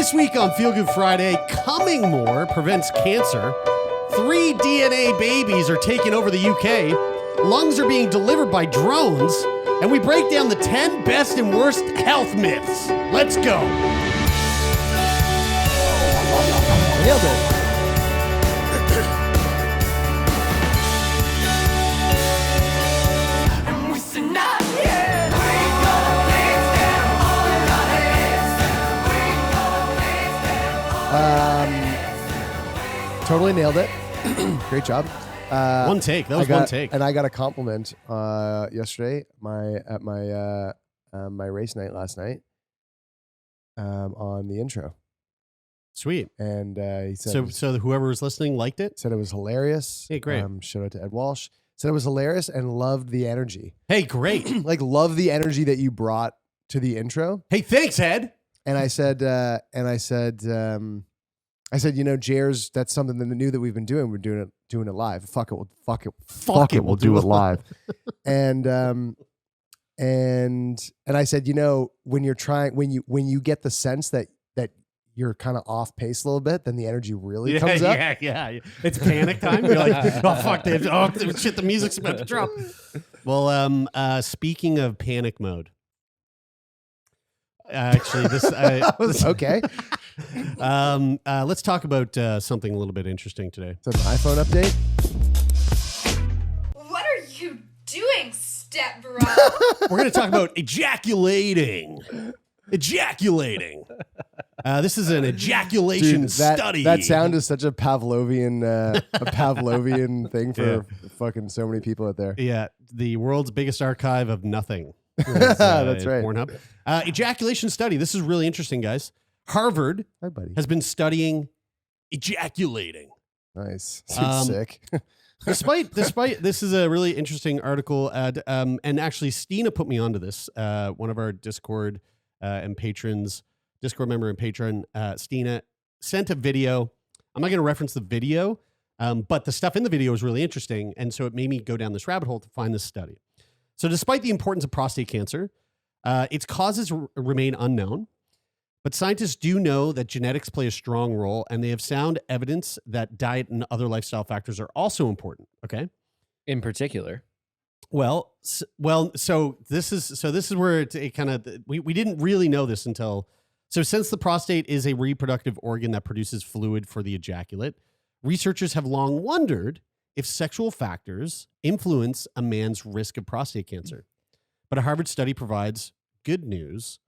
This week on Feel Good Friday, coming more prevents cancer. 3 DNA babies are taking over the UK. Lungs are being delivered by drones. And we break down the 10 best and worst health myths. Let's go. Nailed it. Totally nailed it. Great job. One take. That was one take. And I got a compliment yesterday at my race night last night on the intro. Sweet. And he said, so whoever was listening liked it? Said it was hilarious. Hey, great. Shout out to Ed Walsh. Said it was hilarious and loved the energy. Hey, great. Like, love the energy that you brought to the intro. Hey, thanks, Ed. And I said, you know, Jers, that's something that new that we've been doing. We're doing it live. Fuck it, we'll do it live. And I said, you know, when you get the sense that you're kind of off pace a little bit, then the energy really comes up. Yeah. It's panic time. You're like, oh fuck, shit, the music's about to drop. Well, speaking of panic mode, actually, this okay. Let's talk about something a little bit interesting today. It's an iPhone update. What are you doing, step bro? We're going to talk about ejaculating. This is an ejaculation study. That sound is such a Pavlovian thing for fucking so many people out there. Yeah, the world's biggest archive of nothing. That's right. Pornhub. Ejaculation study. This is really interesting, guys. Harvard has been studying ejaculating. Nice. Sick. Despite this is a really interesting article, and actually Stina put me onto this. One of our Discord and patrons, Discord member and patron, Stina, sent a video. I'm not going to reference the video, but the stuff in the video is really interesting, and so it made me go down this rabbit hole to find this study. So despite the importance of prostate cancer, its causes remain unknown. But scientists do know that genetics play a strong role, and they have sound evidence that diet and other lifestyle factors are also important. Okay, in particular. So this is where it kind of we didn't really know this until since the prostate is a reproductive organ that produces fluid for the ejaculate, researchers have long wondered if sexual factors influence a man's risk of prostate cancer. But a Harvard study provides good news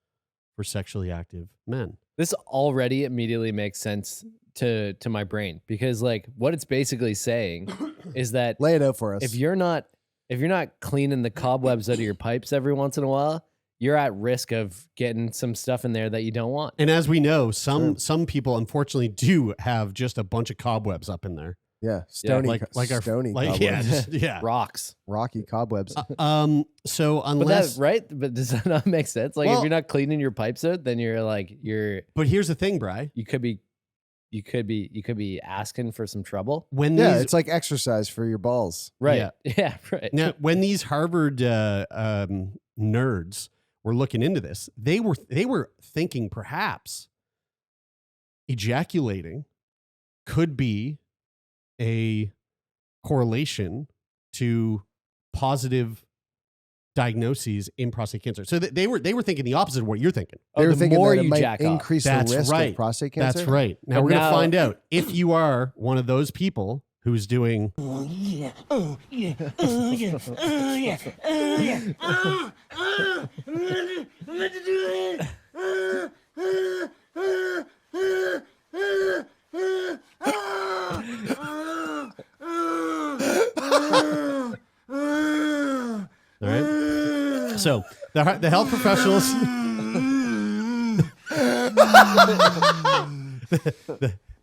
for sexually active men. This already immediately makes sense to my brain, because like what it's basically saying is that lay it out for us. If you're not cleaning the cobwebs out of your pipes every once in a while, you're at risk of getting some stuff in there that you don't want. And as we know, some people unfortunately do have just a bunch of cobwebs up in there. Yeah, stony cobwebs. Rocky cobwebs. So unless but does that not make sense? Like, if you're not cleaning your pipes out, then you're. But here's the thing, Bri. You could be asking for some trouble. It's like exercise for your balls. Right. Yeah. Right. Now, when these Harvard nerds were looking into this, they were thinking perhaps ejaculating could be a correlation to positive diagnoses in prostate cancer. So they were thinking the opposite of what you're thinking. They were thinking more that it you might jack increase off. the risk of prostate cancer. That's right. Now we're going to find out if you are one of those people who's doing. Oh yeah! Oh yeah! Oh yeah! Oh yeah! Oh yeah! I'm about to do it. All right. So the health professionals.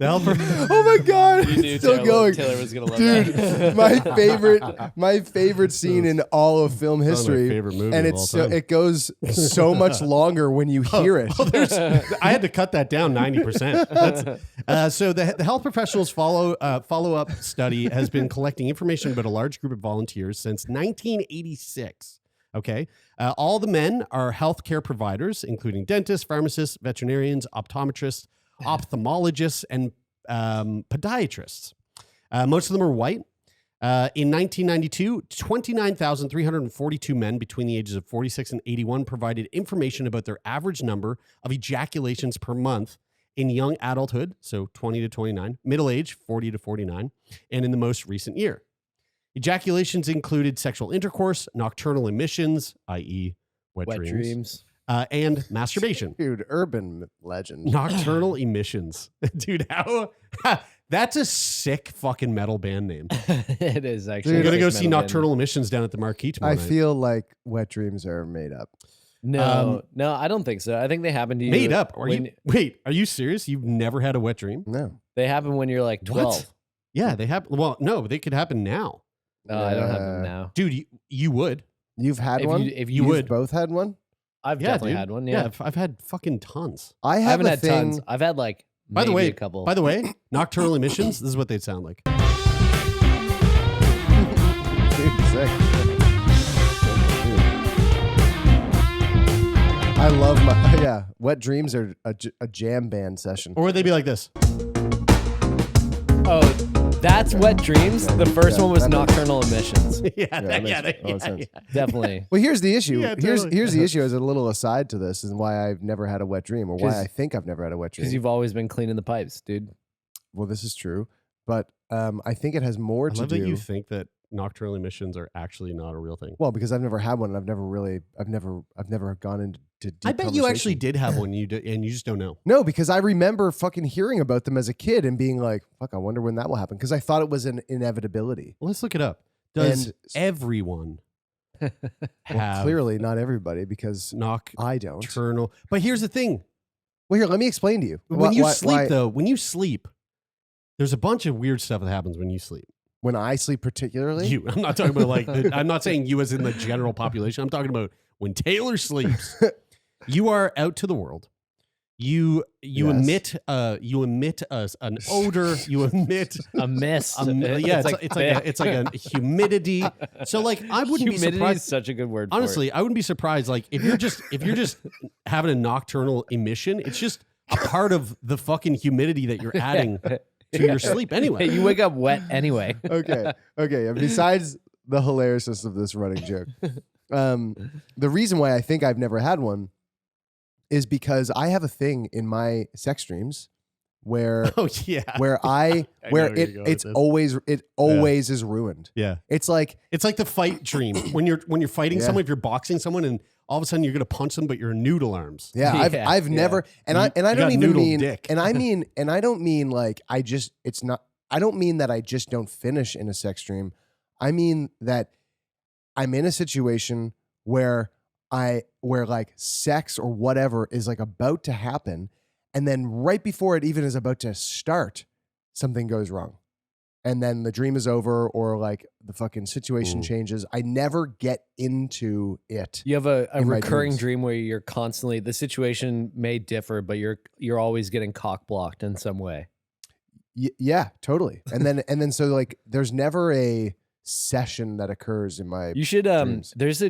Oh my God! It's still going. Taylor was gonna love Dude, that. my favorite scene in all of film history, my favorite movie and of all time. it goes so much longer when you hear it. I had to cut that down 90%. So the health professionals follow-up study has been collecting information about a large group of volunteers since 1986. Okay, all the men are healthcare providers, including dentists, pharmacists, veterinarians, optometrists, ophthalmologists, and podiatrists. Most of them are white. In 1992, 29,342 men between the ages of 46 and 81 provided information about their average number of ejaculations per month in young adulthood, so 20 to 29, middle age, 40 to 49, and in the most recent year. Ejaculations included sexual intercourse, nocturnal emissions, i.e. wet dreams. And masturbation. Dude, urban legend. Nocturnal emissions. Dude, how... That's a sick fucking metal band name. It is actually. You're going to go a see metal Nocturnal Emissions down at the Marquee tomorrow I night. feel like wet dreams are made up. band. No, I don't think so. I think they happen to you. Made up. Wait, are you serious? You've never had a wet dream? No. They happen when you're like 12. What? Yeah, they happen. Well, no, they could happen now. No, I don't have them now. Dude, you would. You've had If one? you You've would. both had one? I've Yeah, definitely dude. had one. Yeah, I've had fucking tons. I I have haven't a had thing. tons. I've had like By the maybe way, a couple. Nocturnal Emissions, this is what they'd sound like. Dude, sick. I love my wet dreams are a jam band session. Or would they be like this? Oh, that's wet dreams. The first Yeah, one was that makes- nocturnal emissions. that makes all sense. Definitely. Well, here's the issue. Yeah, here's totally. here's the issue as a little aside to this, and why I've never had a wet dream, or why 'Cause- I think I've never had a wet Because dream. you've always been cleaning the pipes, dude. Well, this is true, but I think it has more I to love do. that you think that nocturnal emissions are actually not a real thing. Well, because I've never had one, and I've never gone into deep I bet you actually conversation. did have one, and you just don't know. No, because I remember fucking hearing about them as a kid and being like, "Fuck, I wonder when that will happen." Because I thought it was an inevitability. Well, let's look it up. Does And- everyone Well, have clearly, not everybody, because I don't. nocturnal? But here's the thing. Well, here, let me explain to you. When you sleep, why- though, when you sleep, there's a bunch of weird stuff that happens when you sleep. when I sleep particularly, You. I'm not talking about I'm not saying you as in the general population. I'm talking about when Taylor sleeps. You are out to the world. You Yes. emit an odor. You emit A mist. yeah. It's like a humidity. So like I wouldn't be Humidity surprised. is such a good word. Honestly, I wouldn't be surprised. Like if you're just having a nocturnal emission, it's just a part of the fucking humidity that you're adding to your sleep anyway. Hey, you wake up wet anyway. okay. And besides the hilariousness of this running joke, the reason why I think I've never had one is because I have a thing in my sex dreams where Oh yeah. where I know where you're going it's with this. always is ruined. Yeah. It's like It's like the fight dream when you're fighting Yeah. someone, if you're boxing someone and all of a sudden you're gonna punch them, but you're noodle arms. yeah, Yeah, I've never and I You don't got even noodle mean dick. and I don't mean like I don't mean that I just don't finish in a sex dream. I mean that I'm in a situation where like sex or whatever is like about to happen, and then right before it even is about to start, something goes wrong. And then the dream is over, or like the fucking situation Ooh. changes. I never get into it. You have a In my recurring dreams. dream where you're constantly, the situation may differ, but you're always getting cock blocked in some way. Yeah, totally. And then so like there's never a session that occurs in my You should dreams. there's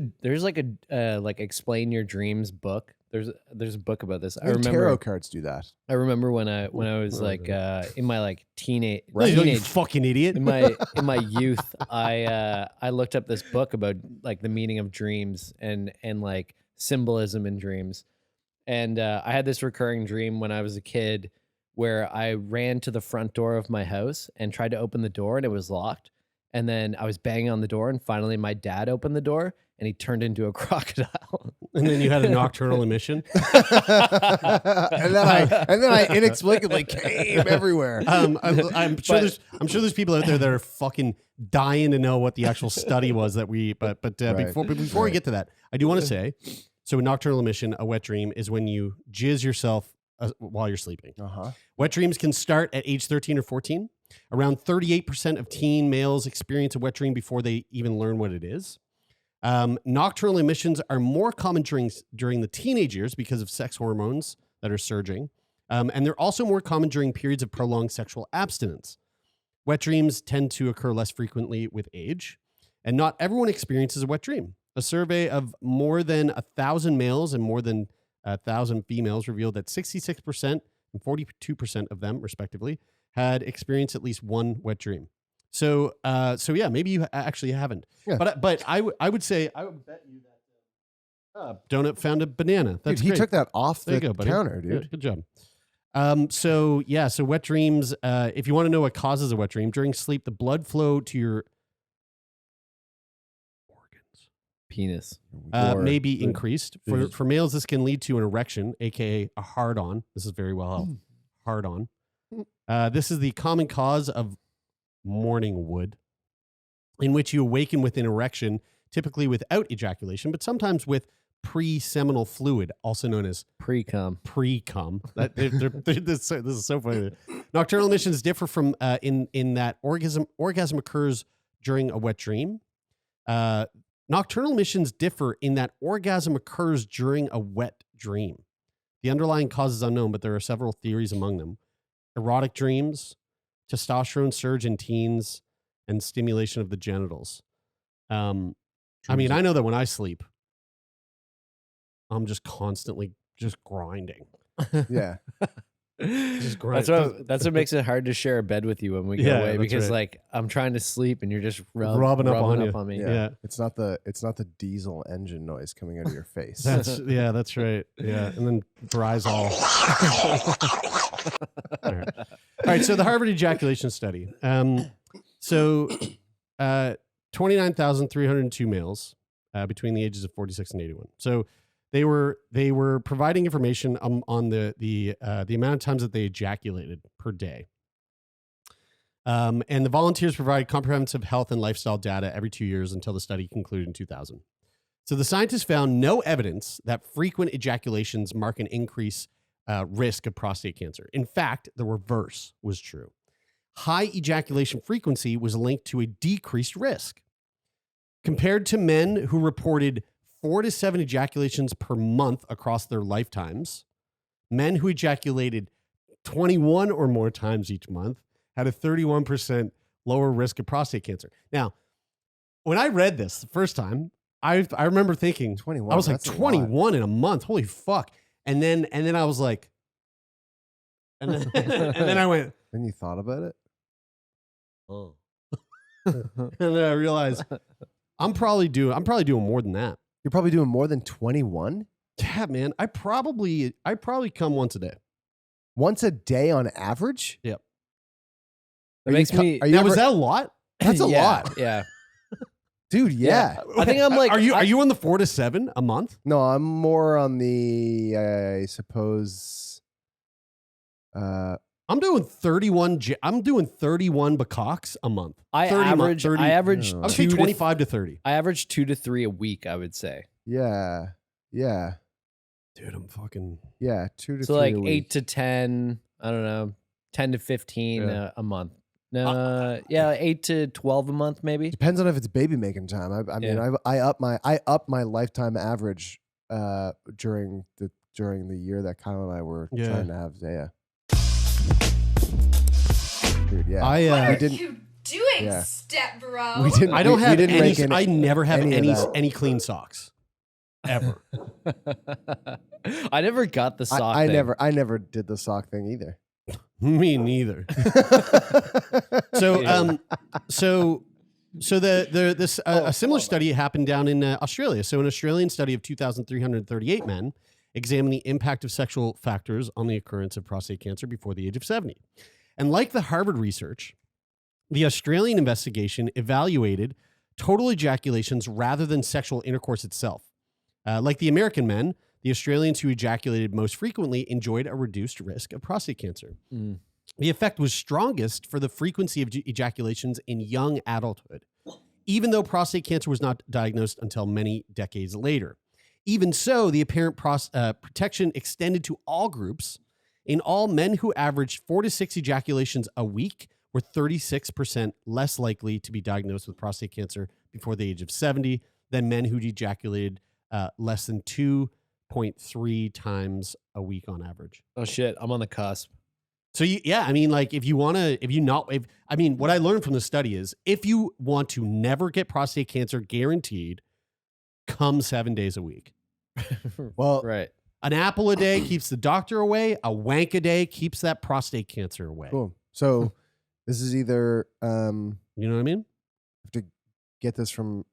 like a like explain your dreams book. There's a book about this. I Even remember tarot cards do that. I remember when I was like in my like teenage You fucking idiot. in my youth, I looked up this book about like the meaning of dreams and like symbolism in dreams. And I had this recurring dream when I was a kid where I ran to the front door of my house and tried to open the door and it was locked. And then I was banging on the door and finally my dad opened the door and he turned into a crocodile. And then you had a nocturnal emission. and then I inexplicably came everywhere. I'm sure there's people out there that are fucking dying to know what the actual study was that we. But Right. before we get to that, I do want to say, so a nocturnal emission, a wet dream, is when you jizz yourself while you're sleeping. Uh-huh. Wet dreams can start at age 13 or 14. Around 38% of teen males experience a wet dream before they even learn what it is. Nocturnal emissions are more common during the teenage years because of sex hormones that are surging. And they're also more common during periods of prolonged sexual abstinence. Wet dreams tend to occur less frequently with age, and not everyone experiences a wet dream. A survey of more than 1,000 males and more than 1,000 females revealed that 66% and 42% of them, respectively, had experienced at least one wet dream. So yeah, maybe you actually haven't. Yeah. But I would say I would bet you that Donut found a banana. That's Dude, he great. took that off There you the go, buddy. counter, dude. Yeah, good job. So wet dreams. If you want to know what causes a wet dream, during sleep, the blood flow to your organs Penis. may be increased. For males, this can lead to an erection, aka a hard-on. This is very well helped. Hard-on. This is the common cause of morning wood, in which you awaken with an erection, typically without ejaculation, but sometimes with pre-seminal fluid, also known as Pre-cum. pre-cum. This is so funny. Nocturnal emissions differ from in that orgasm occurs during a wet dream. Nocturnal emissions differ in that orgasm occurs during a wet dream. The underlying cause is unknown, but there are several theories among them. Erotic dreams, testosterone surge in teens, and stimulation of the genitals. I mean, I know that when I sleep, I'm just constantly just grinding. Yeah. Just grinding. That's what makes it hard to share a bed with you when we go Yeah, away, that's because right. like I'm trying to sleep and you're just Rubbing up on me. Yeah. It's not the diesel engine noise coming out of your face. That's right. Yeah, and then Bry's all. All right. So the Harvard Ejaculation Study. 29,302 males between the ages of 46 and 81. So they were providing information on the amount of times that they ejaculated per day. And the volunteers provided comprehensive health and lifestyle data every 2 years until the study concluded in 2000. So the scientists found no evidence that frequent ejaculations mark an increased risk of prostate cancer. In fact, the reverse was true. High ejaculation frequency was linked to a decreased risk. Compared to men who reported 4 to 7 ejaculations per month across their lifetimes, men who ejaculated 21 or more times each month had a 31% lower risk of prostate cancer. Now, when I read this the first time, I remember thinking, 21. I was like, that's a lot. 21 in a month, holy fuck! And then I was like, and then I went, Then you thought about it? oh, and then I realized I'm probably doing more than that. You're probably doing more than 21? Yeah, man, I probably come once a day. Once a day on average? Yep. It makes me. Now, was that a lot? That's a Yeah, lot. Yeah. Dude, yeah. I think I'm like. Are you on the 4 to 7 a month? No, I'm more on the, I suppose, I'm doing 31. I'm doing 31 bukkaks a month. I 30 average. 30 I average. No. I would say 2 to 25 to 30. I average 2 to 3 a week, I would say. yeah. Yeah. Dude, I'm fucking. Yeah. 2 to So 3 like a week. 8 to 10. I don't know. 10 to 15 Yeah. a month. No, yeah, 8 to 12 a month, maybe. Depends on if it's baby making time. I mean, Yeah. I up my lifetime average during the year that Kyle and I were Yeah. trying to have Zaya. Dude, yeah. What we are didn't. you doing, yeah. step bro? We didn't. I don't we have didn't any. rank in I never have any of any that. clean socks, ever. I never got the sock. I thing. never did the sock thing either. Me neither. So a similar study happened down in Australia. So an Australian study of 2,338 men examined the impact of sexual factors on the occurrence of prostate cancer before the age of 70. And like the Harvard research, the Australian investigation evaluated total ejaculations rather than sexual intercourse itself. Like the American men, the Australians who ejaculated most frequently enjoyed a reduced risk of prostate cancer. Mm. The effect was strongest for the frequency of ejaculations in young adulthood, even though prostate cancer was not diagnosed until many decades later. Even so, the apparent protection extended to all groups. In all, men who averaged 4 to 6 ejaculations a week were 36% less likely to be diagnosed with prostate cancer before the age of 70 than men who ejaculated less than 2.3 times a week on average. Oh shit, I'm on the cusp. So yeah, I mean, like what I learned from the study is if you want to never get prostate cancer guaranteed, come 7 days a week. Well, Right. An apple a day keeps the doctor away. A wank a day keeps that prostate cancer away. Cool. So this is either You know what I mean? have to get this from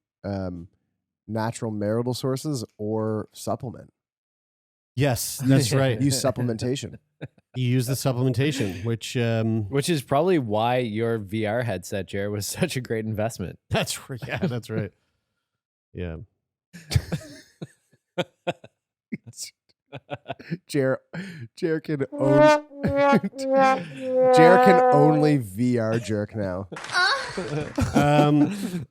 natural marital sources or supplement. Yes, that's right. Use supplementation. You use the supplementation, Which is probably why your VR headset, Jared, was such a great investment. that's right. Yeah. Jer can only VR jerk now.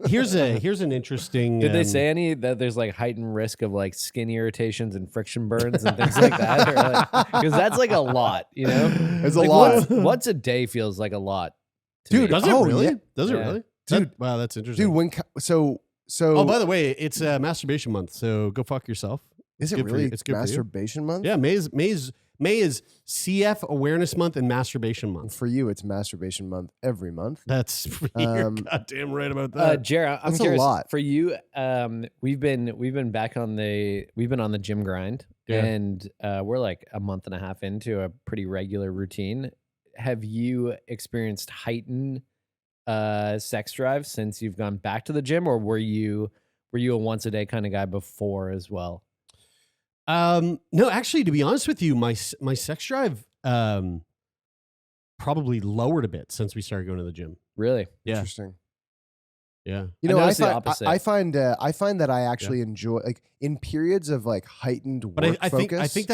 Here's an interesting. Did they say any that there's like heightened risk of like skin irritations and friction burns and things like that? Because that's like a lot, you know? It's a Like, lot. Once a day feels like a lot. to Dude, me. Does it Oh, really? yeah. Does it Yeah. really? Dude. Wow, that's interesting. Dude, so oh, by the way, it's masturbation month, so go fuck yourself. is it good for really you. It's good for you. masturbation month? Yeah, May is CF Awareness Month and Masturbation Month. For you, it's masturbation month every month. That's you're goddamn right about that. Jared, I'm That's a curious. lot. For you, we've been back on the gym grind, Yeah. and we're like a month and a half into a pretty regular routine. Have you experienced heightened sex drive since you've gone back to the gym, or were you a once a day kind of guy before as well? No, actually, to be honest with you, my sex drive probably lowered a bit since we started going to the gym. Really? Yeah. Interesting. Yeah. You I know, I noticed the find opposite. I find that I actually enjoy, like, in periods of like heightened work But I focus. think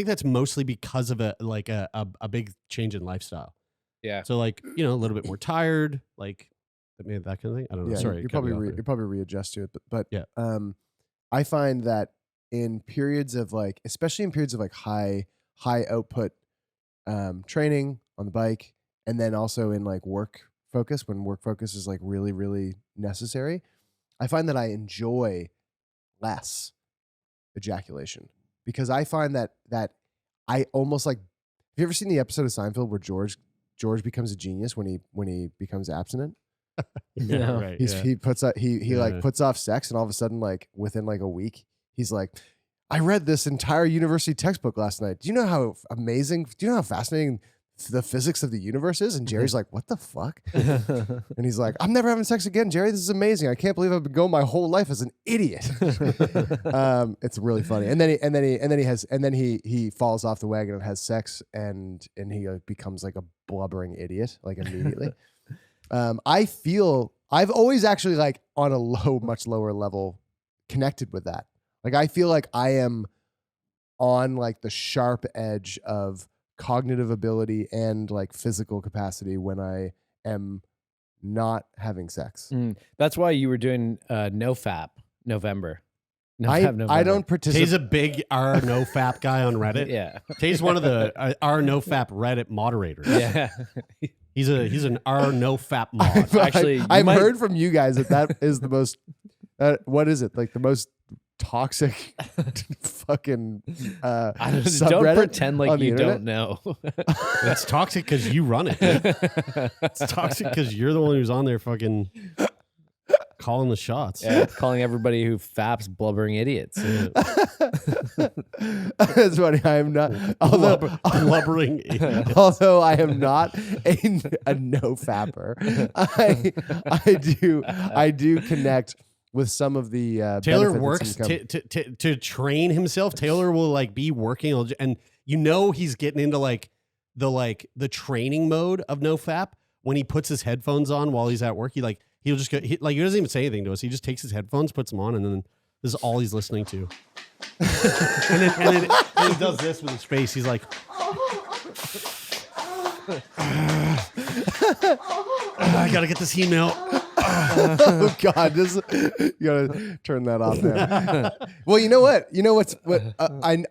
that's mostly because of a big change in lifestyle. Yeah. So like, you know, a little bit more tired, like maybe that kind of thing. I don't know. yeah, Sorry, you cut me probably off there. you probably readjust to it, but Yeah. I find that in periods of like, especially in periods of like high output training on the bike, and then also in like work focus, when work focus is like really, really necessary, I find that I enjoy less ejaculation, because I find that I almost like, have you ever seen the episode of Seinfeld where George becomes a genius when he becomes abstinent? Yeah, No. right. He puts up he like Yeah. puts off sex, and all of a sudden, like within like a week, he's like, I read this entire university textbook last night. Do you know how amazing? Do you know how fascinating the physics of the universe is? And Jerry's like, what the fuck? And he's like, I'm never having sex again, Jerry. This is amazing. I can't believe I've been going my whole life as an idiot. It's really funny. And then he falls off the wagon and has sex, and he becomes like a blubbering idiot, like immediately. I've always actually, like, on a much lower level, connected with that. Like, I feel like I am on like the sharp edge of cognitive ability and like physical capacity when I am not having sex. That's why you were doing NoFap November. I don't Tay's participate. a big R no fap guy on Reddit. Yeah. Tay's one of the R no fap Reddit moderators. Yeah. He's an R no fap mod. Actually, I've might- heard from you guys that is the most. What is it, like the most toxic fucking don't subreddit pretend like on the you internet? don't know. It's toxic because you run it. Dude. It's toxic because you're the one who's on there fucking calling the shots. Yeah, calling everybody who faps blubbering idiots. That's funny. I am not. Blubbering idiot. Although I am not a no fapper, I do connect with some of the Taylor benefits works that to train himself. Taylor will like be working, and you know he's getting into the training mode of NoFap when he puts his headphones on while he's at work. He'll just go, he doesn't even say anything to us. He just takes his headphones, puts them on, and then this is all he's listening to. and then he does this with his face. He's like, I gotta get this email. oh God, you gotta turn that off now. Well, you know what?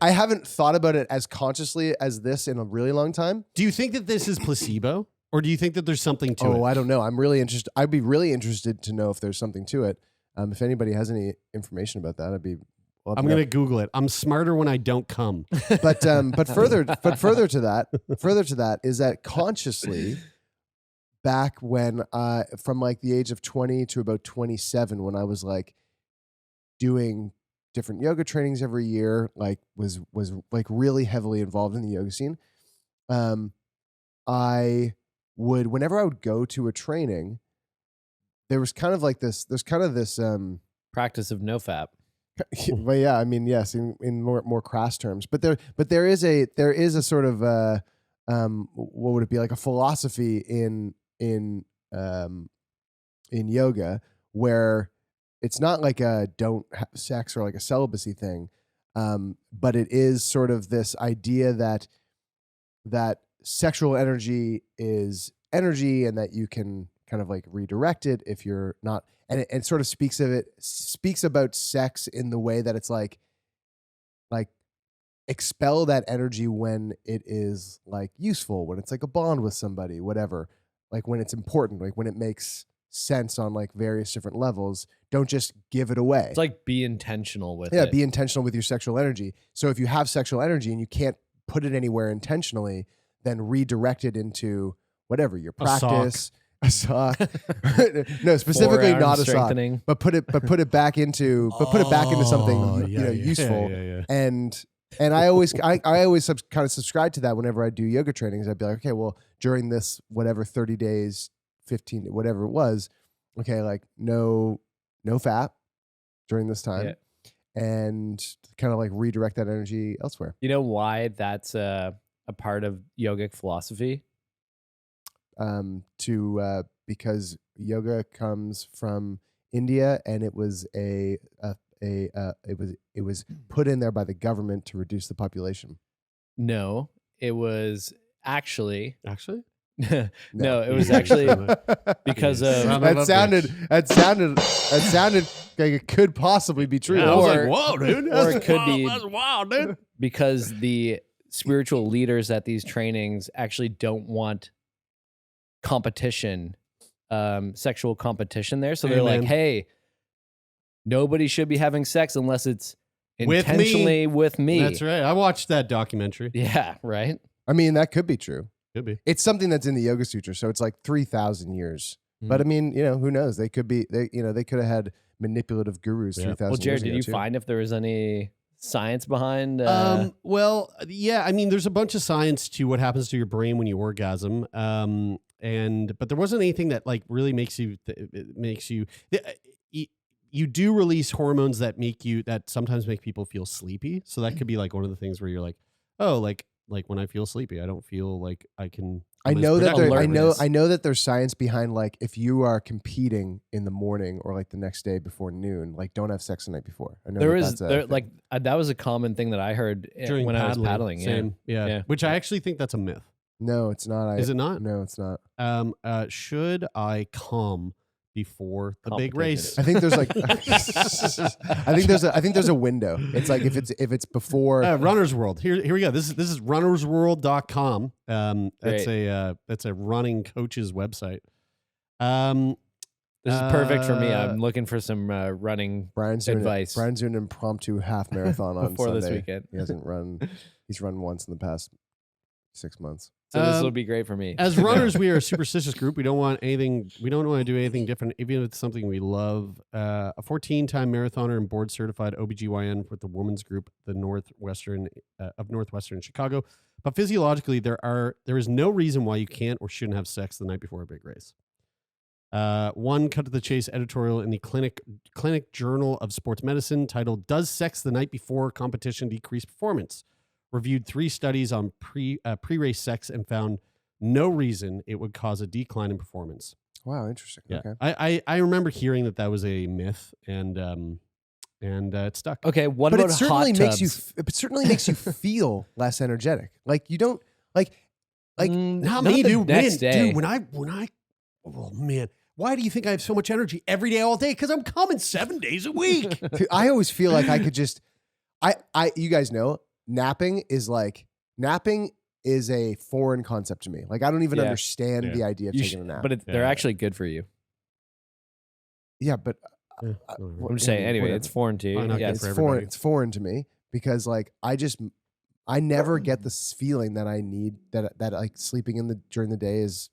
I haven't thought about it as consciously as this in a really long time. Do you think that this is placebo, or do you think that there's something to it? I don't know. I'm really interested. I'd be really interested to know if there's something to it. If anybody has any information about that, I'm gonna Google it. I'm smarter when I don't come. But further to that is that consciously, back when from like the age of 20 to about 27, when I was like doing different yoga trainings every year, like was like really heavily involved in the yoga scene. I would, whenever I would go to a training, there's kind of this Practice of nofap. well, yeah, I mean, yes, in more crass terms, but there is a sort of what would it be, like a philosophy in yoga where it's not like a don't have sex or like a celibacy thing, but it is sort of this idea that sexual energy is energy and that you can kind of like redirect it if you're not, and it sort of speaks about sex in the way that it's like expel that energy when it is like useful, when it's like a bond with somebody, whatever, like when it's important, like when it makes sense on like various different levels. Don't just give it away. It's like be intentional with Yeah, it. be intentional with your sexual energy. So if you have sexual energy and you can't put it anywhere intentionally, then redirect it into whatever, your practice, a sock. No, specifically Forearm not a sock, strengthening. but put it back into something useful. Yeah. And I always kind of subscribe to that whenever I do yoga trainings. I'd be like, okay, well, during this whatever 30 days, 15, whatever it was, okay, like no fat during this time, and kind of like redirect that energy elsewhere. You know why that's a part of yogic philosophy? Because yoga comes from India, and it was it was put in there by the government to reduce the population. No, it was actually No, it was actually because of that sounded like it could possibly be true. Yeah, I was like, whoa, dude. or it could be That's wild, dude. because the spiritual leaders at these trainings actually don't want competition, sexual competition there. So they're like, hey, nobody should be having sex unless it's intentionally with me. That's right. I watched that documentary. Yeah, right. I mean, that could be true. Could be. It's something that's in the Yoga Sutra, so it's like 3,000 years. But I mean, who knows? They could be. They could have had manipulative gurus 3,000 Well, years Jared, ago did you too. find if there was any science behind? Well, yeah. I mean, there's a bunch of science to what happens to your brain when you orgasm. But there wasn't anything that like really makes you. You do release hormones that sometimes make people feel sleepy. So that could be like one of the things where you're like, oh, like when I feel sleepy, I don't feel like I can. I know that there's science behind, like, if you are competing in the morning or like the next day before noon, like don't have sex the night before. I know that was a common thing that I heard when I was paddling. Same. Yeah. Which I actually think that's a myth. No, it's not. Is it not? No, it's not. Should I come before the big race? I think there's like, I think there's a window. It's like if it's before Runner's World. Here we go. This is runnersworld.com. That's a running coach's website. This is perfect for me. I'm looking for some running advice. Brian's doing an impromptu half marathon on before Sunday. This weekend. He hasn't run. He's run once in the past 6 months. So this will be great for me. As runners, we are a superstitious group. We don't want anything. We don't want to do anything different, even if it's something we love. A 14-time marathoner and board certified OBGYN with the women's group, the Northwestern Chicago. But physiologically, there is no reason why you can't or shouldn't have sex the night before a big race. One cut to the chase editorial in the Clinic Journal of Sports Medicine titled "Does Sex the Night Before Competition Decrease Performance?" reviewed 3 studies on pre-race sex and found no reason it would cause a decline in performance. Wow, interesting. Yeah. Okay. I remember hearing that was a myth, and it stuck. Okay, what but about it certainly hot tubs? it certainly makes you feel less energetic. Like you don't like Not the me, dude. next Man, day. dude, when I oh man, why do you think I have so much energy every day, all day? Because I'm coming 7 days a week. I always feel like I could just you guys know, napping is a foreign concept to me. Like I don't even understand the idea of taking a nap. But they're actually good for you. Yeah, but I'm just saying. Anyway, it's foreign to you. not Yeah, good it's for foreign. everybody. It's foreign to me because like I never get this feeling that I need that like sleeping during the day is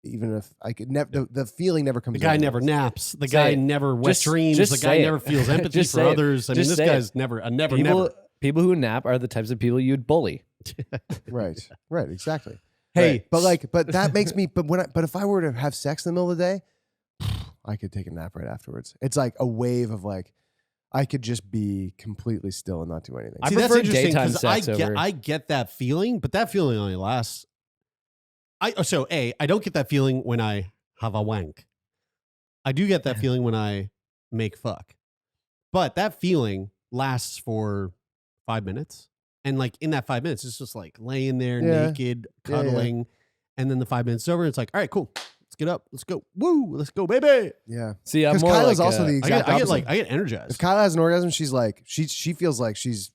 even if I could never, the feeling never comes. The guy out. never naps. The Say guy it. never wet Just- dreams. just The guy say it. never feels empathy Just for say it. others. I mean, Just this say guy's it. never, never. People who nap are the types of people you'd bully. Right, exactly. Hey, But that makes me. But if I were to have sex in the middle of the day, I could take a nap right afterwards. It's like a wave of like, I could just be completely still and not do anything. I see, that's prefer interesting daytime because sex over. I get that feeling, but that feeling only lasts. I don't get that feeling when I have a wank. I do get that feeling when I make fuck, but that feeling lasts for 5 minutes, and like in that 5 minutes, it's just like laying there naked, Yeah, yeah. cuddling, and then the 5 minutes is over, and it's like, all right, cool, let's get up, let's go, woo, let's go, baby. Yeah, See, I'm because more Kyla's like also the exact opposite. I get energized. If Kyla has an orgasm, she's like she feels like she's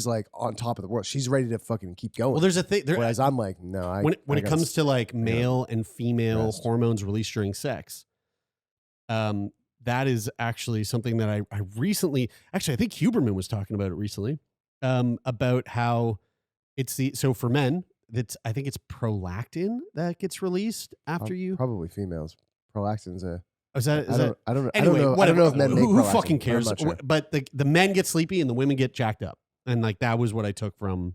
like on top of the world. She's ready to fucking keep going. Well, there's a thing. Whereas I'm like, no. When it comes to like male and female rest. hormones released during sex, that is actually something that I recently, actually, I think Huberman was talking about it recently, about how so for men, I think it's prolactin that gets released after you. probably females, prolactin's a. Is that? I don't know. Anyway, I don't know if men make who prolactin. fucking I'm cares? not sure. But the men get sleepy and the women get jacked up, and like that was what I took from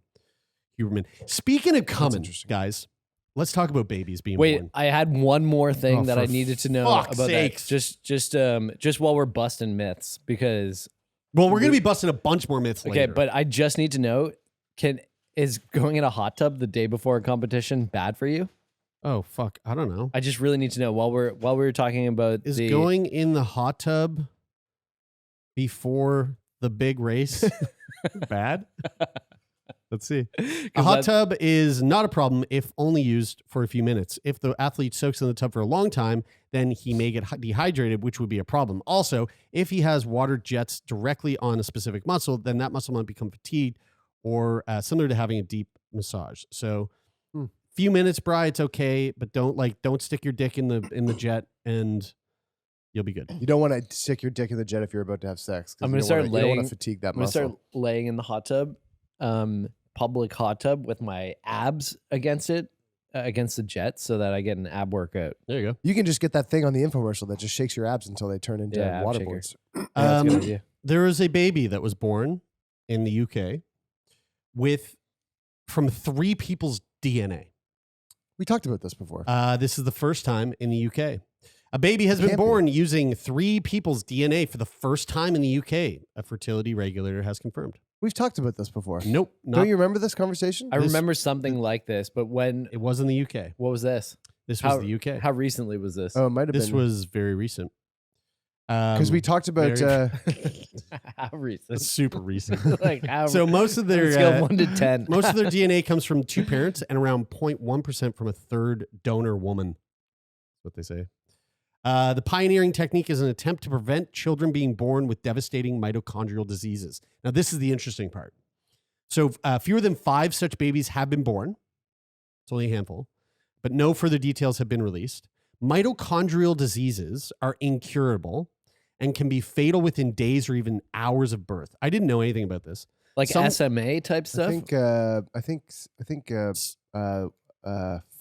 Huberman. Speaking of coming, interesting. guys, let's talk about babies being Wait, born. I had one more thing Oh, that for I needed to know fuck's about sakes. that. Just while we're busting myths, because Well, we're gonna be busting a bunch more myths okay, later. but I just need to know: is going in a hot tub the day before a competition bad for you? oh fuck, I don't know. I just really need to know while we were talking about Is the going in the hot tub before the big race bad? Let's see. A 'Cause hot that- tub is not a problem if only used for a few minutes. If the athlete soaks in the tub for a long time, then he may get dehydrated, which would be a problem. Also, if he has water jets directly on a specific muscle, then that muscle might become fatigued or similar to having a deep massage. So, few minutes, Bri, it's okay, but don't stick your dick in the jet and you'll be good. You don't want to stick your dick in the jet if you're about to have sex. 'Cause I'm you gonna don't start wanna- You don't laying- want to fatigue that I'm gonna muscle. start laying in the hot tub, public hot tub with my abs against it, against the jet, so that I get an ab workout. There you go. You can just get that thing on the infomercial that just shakes your abs until they turn into Yeah, ab water shaker. boards. Yeah, that's a good Um, idea. There is a baby that was born in the UK from 3 people's DNA. We talked about this before. This is the first time in the UK. A baby has been Can't be. born using 3 people's DNA for the first time in the UK. A fertility regulator has confirmed. We've talked about this before. Nope, not, Don't you remember this conversation? I this- remember something like this, but when it was in the UK. what was this? This was the UK. How recently was this? Oh, it might have This been. was very recent. Because we talked about. very- How recent? super recent. Like how? So most of on a their scale of 1 to 10. most of their DNA comes from 2 parents and around 0.1% from a third donor woman. That's what they say. The pioneering technique is an attempt to prevent children being born with devastating mitochondrial diseases. Now, this is the interesting part. So fewer than 5 such babies have been born. It's only a handful, but no further details have been released. Mitochondrial diseases are incurable and can be fatal within days or even hours of birth. I didn't know anything about this. Like some- SMA type stuff. I think.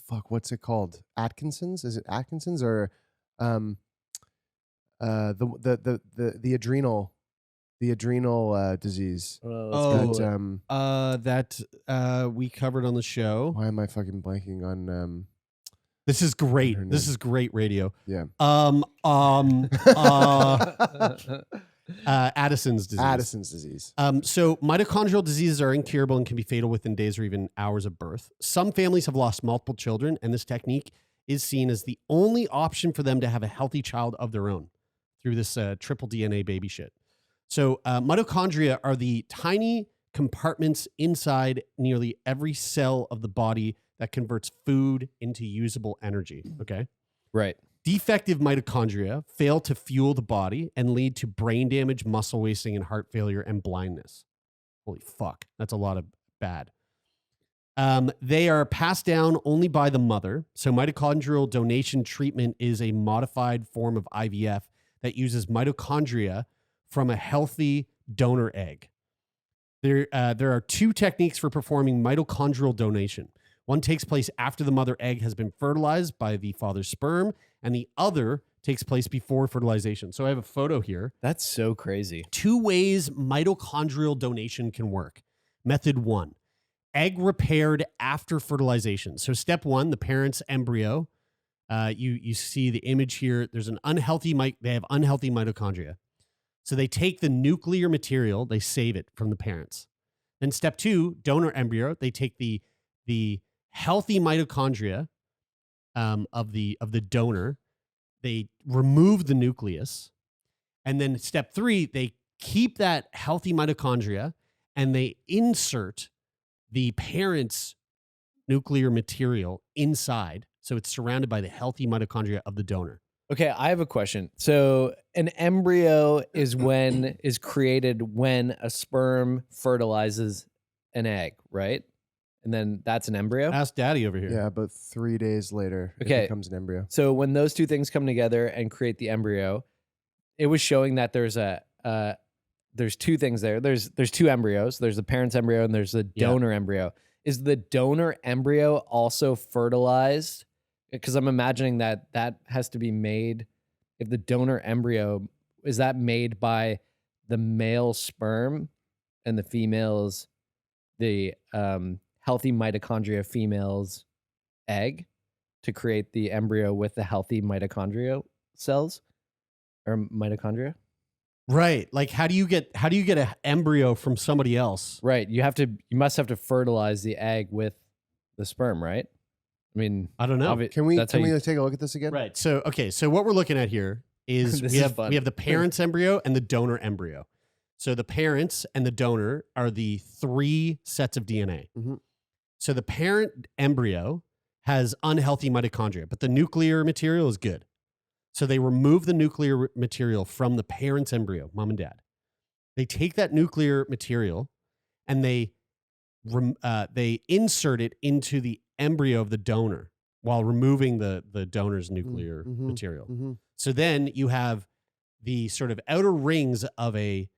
Fuck. What's it called? Atkinson's? Is it Atkinson's or, the adrenal, disease? Oh, That, that we covered on the show. why am I fucking blanking on? This is great. Her This name. is great radio. Yeah. Addison's disease. Addison's disease. So mitochondrial diseases are incurable and can be fatal within days or even hours of birth. Some families have lost multiple children, and this technique is seen as the only option for them to have a healthy child of their own through this triple DNA baby shit. So mitochondria are the tiny compartments inside nearly every cell of the body that converts food into usable energy. Okay. right. Defective mitochondria fail to fuel the body and lead to brain damage, muscle wasting, and heart failure and blindness. Holy fuck. That's a lot of bad. They are passed down only by the mother. So mitochondrial donation treatment is a modified form of IVF that uses mitochondria from a healthy donor egg. There are 2 techniques for performing mitochondrial donation. One takes place after the mother egg has been fertilized by the father's sperm, and the other takes place before fertilization. So I have a photo here. That's so crazy. 2 ways mitochondrial donation can work. Method 1, egg repaired after fertilization. So step 1, the parent's embryo. You see the image here. There's an they have unhealthy mitochondria. So they take the nuclear material, they save it from the parents. Then step 2, donor embryo. They take the healthy mitochondria of the donor. They remove the nucleus. And then step 3, they keep that healthy mitochondria and they insert the parent's nuclear material inside. So it's surrounded by the healthy mitochondria of the donor. Okay, I have a question. So an embryo is created when a sperm fertilizes an egg, right? And then that's an embryo? Ask Daddy over here. Yeah, about 3 days later, Okay. it becomes an embryo. So when those two things come together and create the embryo, it was showing that there's two things there. There's 2 embryos. There's the parent's embryo and there's the donor embryo. Is the donor embryo also fertilized? Because I'm imagining that has to be made. If the donor embryo, is that made by the male sperm and the female's, the healthy mitochondria female's egg to create the embryo with the healthy mitochondria cells or mitochondria? Right. Like how do you get an embryo from somebody else? Right. You must have to fertilize the egg with the sperm, right? I mean, I don't know. Can we that's how you- take a look at this again? Right. So so what we're looking at here is This we is have fun. we have the parent's embryo and the donor embryo. So the parents and the donor are the 3 sets of DNA. Mhm. So the parent embryo has unhealthy mitochondria, but the nuclear material is good. So they remove the nuclear material from the parent's embryo, mom and dad. They take that nuclear material and they insert it into the embryo of the donor while removing the donor's nuclear material. Mhm. So then you have the sort of outer rings of the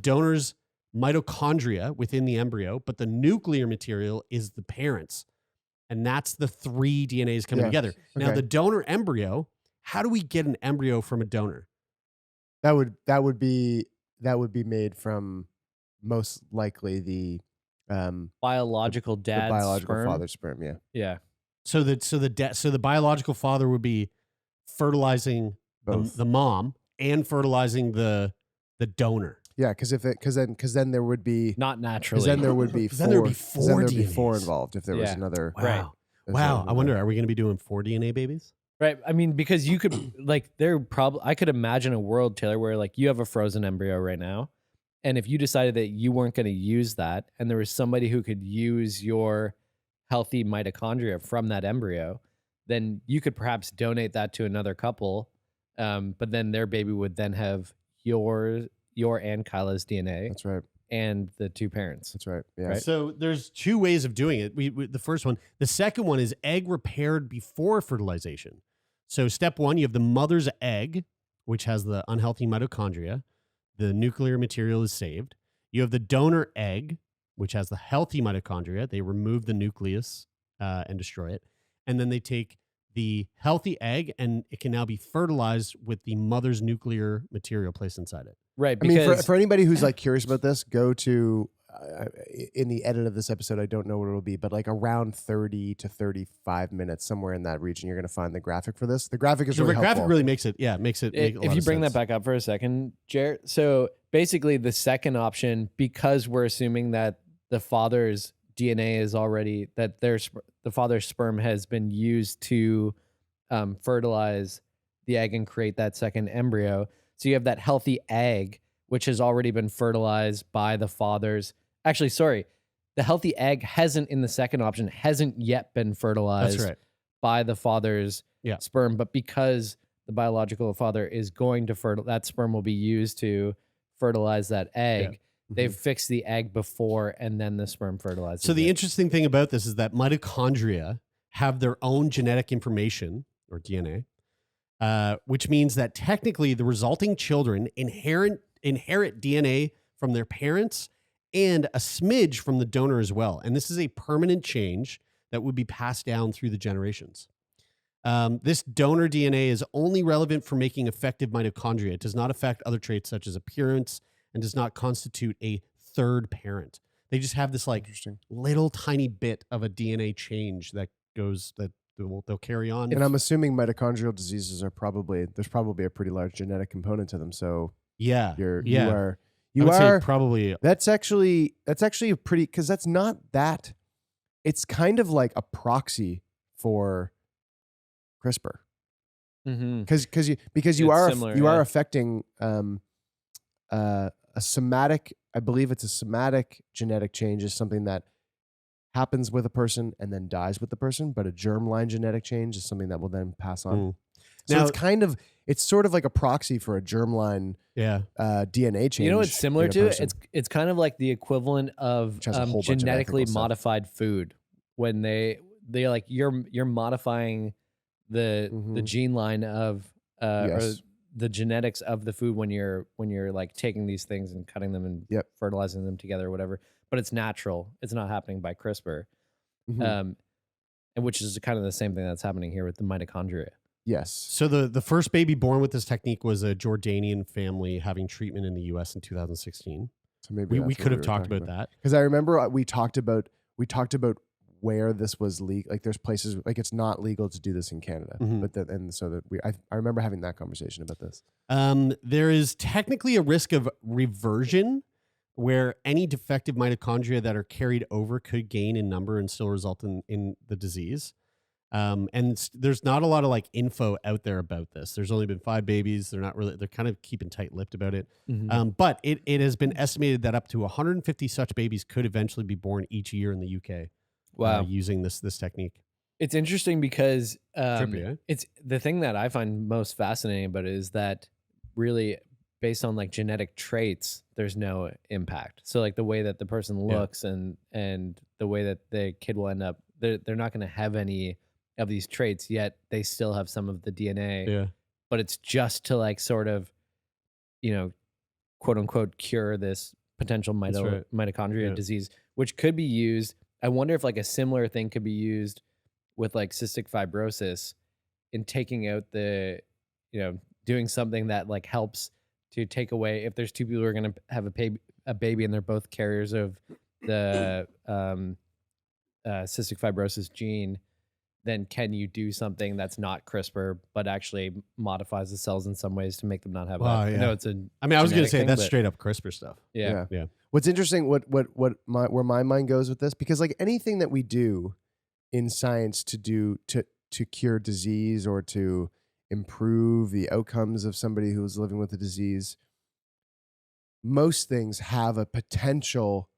donor's mitochondria within the embryo, but the nuclear material is the parent's. And that's the 3 DNAs coming Yeah. together. Now Okay. the donor embryo, how do we get an embryo from a donor? That would be made from most likely the biological dad's biological sperm? father's sperm. Yeah. Yeah. So the biological father would be fertilizing Both. the mom and fertilizing the donor. Yeah, because then there would be Not naturally. because then there would be 'Cause then there would be 'cause then there would be 4 DNAs. involved if there was Yeah. another. Wow. Right. if Wow. there was I wonder, another- are we going to be doing 4 DNA babies? Right. I mean, because you could I could imagine a world, Taylor, where like you have a frozen embryo right now. And if you decided that you weren't going to use that and there was somebody who could use your healthy mitochondria from that embryo, then you could perhaps donate that to another couple. But then their baby would then have your and Kyla's DNA That's right. and the 2 parents. That's right. Yeah. Right. So there's 2 ways of doing it. We the first one. The second one is egg repaired before fertilization. So step 1, you have the mother's egg, which has the unhealthy mitochondria. The nuclear material is saved. You have the donor egg, which has the healthy mitochondria. They remove the nucleus and destroy it. And then they take the healthy egg and it can now be fertilized with the mother's nuclear material placed inside it. Right. I mean, Because for anybody who's like curious about this, go to in the edit of this episode. I don't know what it'll be, but like around 30 to 35 minutes, somewhere in that region, you're going to find the graphic for this. The graphic is The really graphic helpful. really makes it. Yeah, makes it. Make a lot if you of bring sense. that back up for a second, Jarrett. So basically, the second option, because we're assuming that the father's DNA is already that the father's sperm has been used to fertilize the egg and create that second embryo. So you have that healthy egg, which has already been fertilized by the father's. Actually, sorry, the healthy egg hasn't in the second option hasn't yet been fertilized That's right. by the father's Yeah. sperm, but because the biological father is going to that sperm will be used to fertilize that egg. They've fixed the egg before and then the sperm fertilizes. So the it. interesting thing about this is that mitochondria have their own genetic information or DNA, which means that technically the resulting children inherit DNA from their parents and a smidge from the donor as well. And this is a permanent change that would be passed down through the generations. This donor DNA is only relevant for making effective mitochondria. It does not affect other traits such as appearance and does not constitute a third parent. They just have this like little tiny bit of a DNA change that goes that they'll carry on. And I'm assuming mitochondrial diseases are there's probably a pretty large genetic component to them. So you are probably that's actually a pretty, because that's not that. It's kind of like a proxy for CRISPR, because you are affecting a somatic. I believe it's a somatic genetic change is something that happens with a person and then dies with the person, but a germline genetic change is something that will then pass on. So now, it's sort of like a proxy for a germline DNA change. You know what's similar to it? It's kind of like the equivalent of genetically modified food, when they're like you're modifying the gene line of or the genetics of the food when you're like taking these things and cutting them and fertilizing them together or whatever. But it's natural. It's not happening by CRISPR, and which is kind of the same thing that's happening here with the mitochondria. Yes. So the first baby born with this technique was a Jordanian family having treatment in the U.S. in 2016. So maybe we could have talked about that, because I remember we talked about where this was legal. Like there's places like it's not legal to do this in Canada, I remember having that conversation about this. There is technically a risk of reversion, where any defective mitochondria that are carried over could gain in number and still result in the disease. And there's not a lot of like info out there about this. There's only been 5 babies. They're kind of keeping tight-lipped about it. But it has been estimated that up to 150 such babies could eventually be born each year in the UK. Wow. Using this technique. It's interesting because Trippy, eh? it's the thing that I find most fascinating about it is that really based on like genetic traits, there's no impact. So like the way that the person looks and the way that the kid will end up, they're not going to have any of these traits, yet they still have some of the DNA. Yeah. But it's just to like sort of, quote unquote, cure this potential mitochondria disease, which could be used. I wonder if like a similar thing could be used with like cystic fibrosis in taking out doing something that like helps to take away, if there's 2 people who are going to have a baby and they're both carriers of the cystic fibrosis gene, then can you do something that's not CRISPR but actually modifies the cells in some ways to make them not have that? Yeah. I know it's I was going to say that's straight up CRISPR stuff. Yeah. What's interesting, where my mind goes with this, because like anything that we do in science to cure disease or to improve the outcomes of somebody who's living with a disease, most things have a potential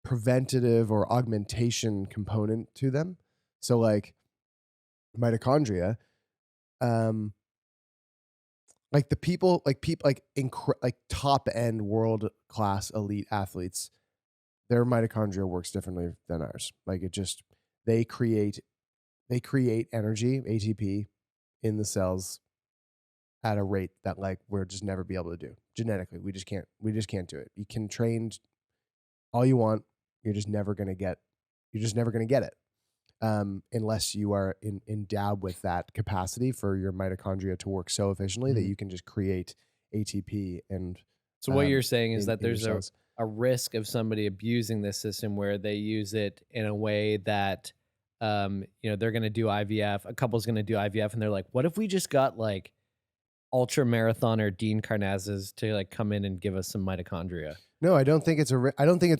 preventative or augmentation component to them. So like mitochondria, like the people, like top end world class elite athletes, their mitochondria works differently than ours. Like they create energy, ATP, in the cells at a rate that like we'll just never be able to do genetically. We just can't do it. You can train all you want, you're just never gonna get it. Unless you are endowed with that capacity for your mitochondria to work so efficiently that you can just create ATP. And so what you're saying is that there's a risk of somebody abusing this system where they use it in a way that, they're going to do IVF, a couple's going to do IVF, and they're like, what if we just got like ultra marathoner Dean Karnazes to like come in and give us some mitochondria? No, I don't think it's a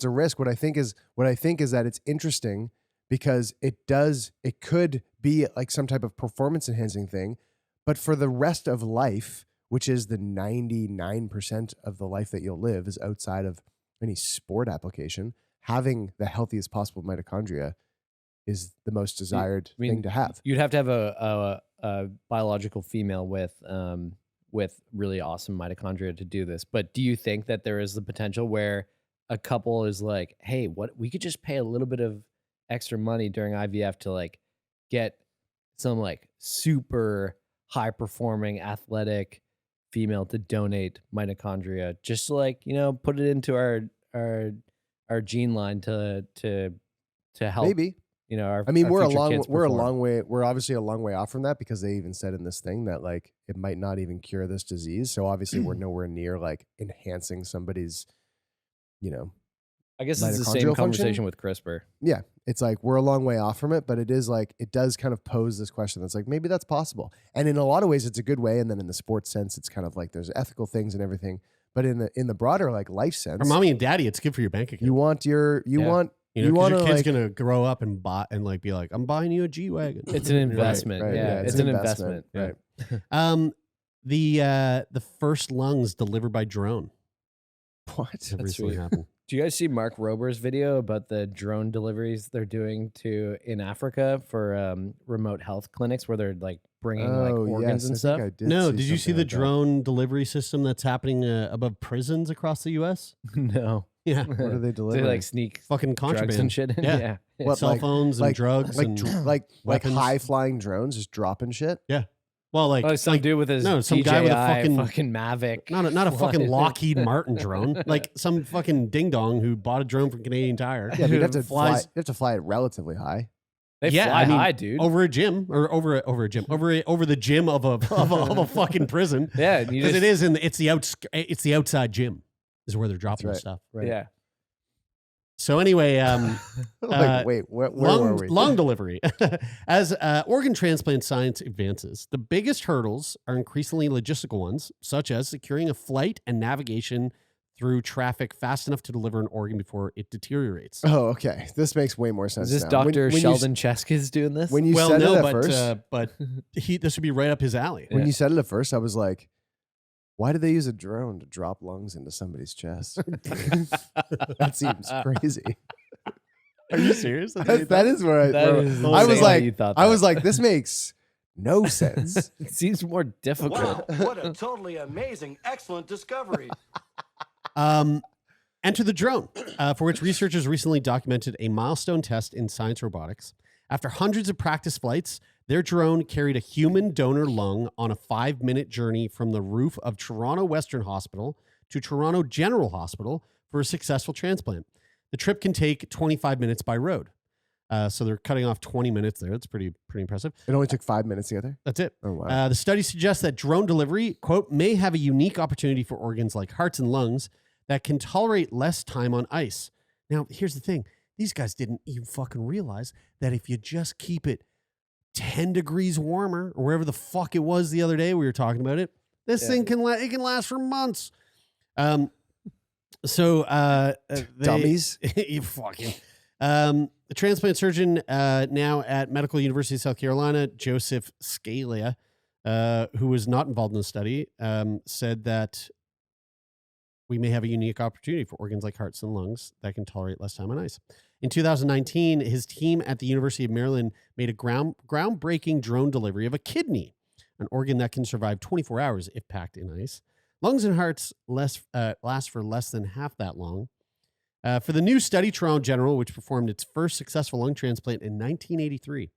risk. What I think is that it's interesting, because it could be like some type of performance enhancing thing, but for the rest of life, which is the 99% of the life that you'll live is outside of any sport application, having the healthiest possible mitochondria is the most desired thing to have. You'd have to have a biological female with really awesome mitochondria to do this. But do you think that there is the potential where a couple is like, hey, what, we could just pay a little bit of extra money during IVF to like get some like super high performing athletic female to donate mitochondria just to like, put it into our gene line to help. Maybe. you know, our I mean, our we're a future kids perform. long way. We're obviously a long way off from that because they even said in this thing that like it might not even cure this disease. So obviously, we're nowhere near like enhancing somebody's, you know, I guess it's the same mitochondrial conversation function? with CRISPR. yeah. It's like we're a long way off from it, but it is like it does kind of pose this question that's like maybe that's possible. And in a lot of ways, it's a good way. And then in the sports sense, it's kind of like there's ethical things and everything. But in the broader like life sense, For mommy and daddy, it's good for your bank account. you want your you Yeah. want You know, you 'cause want your to kid's like gonna grow up and buy and like be like, I'm buying you a G-Wagon. It's an investment. right, yeah, it's an investment. right? The first lungs delivered by drone. What? That recently sweet. happened. Do you guys see Mark Rober's video about the drone deliveries they're doing in Africa for remote health clinics where they're like bringing like organs and stuff? No, did you see something the like that. drone delivery system that's happening above prisons across the U.S.? No, Yeah, What are they they delivering? like sneak fucking drugs contraband and shit. Yeah. yeah. What, cell like- phones and drugs like and like weapons. high flying drones just dropping shit. well, like, Oh, some like dude with his no, some guy with a DJI fucking- Mavic. not a fucking flying. Lockheed Martin drone, like some fucking ding dong who bought a drone from Canadian Tire. Yeah, but you'd have to fly. Flies- You have to fly it relatively high. They Yeah, fly I mean, high, dude. over a gym or over a gym over the gym of a fucking prison. Yeah, and you Because just, it's the outside gym is where they're dropping the right. stuff. Right. yeah. So anyway, Wait, where were we? lung delivery. As organ transplant science advances, the biggest hurdles are increasingly logistical ones, such as securing a flight and navigation through traffic fast enough to deliver an organ before it deteriorates. Oh, okay. This makes way more sense. Is this now. Dr. When you Sheldon Cheskis doing this? When you well, said no, it at but first, but this would be right up his alley. when you said it at first, I was like, why did they use a drone to drop lungs into somebody's chest? That seems crazy. Are you serious? That is where I. That where- is I was insane like, you thought I that. was like, this makes no sense. It seems more difficult. Wow, what a totally amazing, excellent discovery. Enter the drone, for which researchers recently documented a milestone test in science robotics. After hundreds of practice flights, their drone carried a human donor lung on a 5-minute journey from the roof of Toronto Western Hospital to Toronto General Hospital for a successful transplant. The trip can take 25 minutes by road. So they're cutting off 20 minutes there. That's pretty impressive. It only took 5 minutes to get there. That's it. Oh wow. The study suggests that drone delivery, quote, may have a unique opportunity for organs like hearts and lungs that can tolerate less time on ice. Now, here's the thing. These guys didn't even fucking realize that if you just keep it 10 degrees warmer or wherever the fuck it was the other day we were talking about it, this thing can last for months. Dummies. You fucking. The transplant surgeon now at Medical University of South Carolina, Joseph Scalia, who was not involved in the study, said that we may have a unique opportunity for organs like hearts and lungs that can tolerate less time on ice. In 2019, his team at the University of Maryland made a groundbreaking drone delivery of a kidney, an organ that can survive 24 hours if packed in ice. Lungs and hearts last for less than half that long. For the new study, Toronto General, which performed its first successful lung transplant in 1983,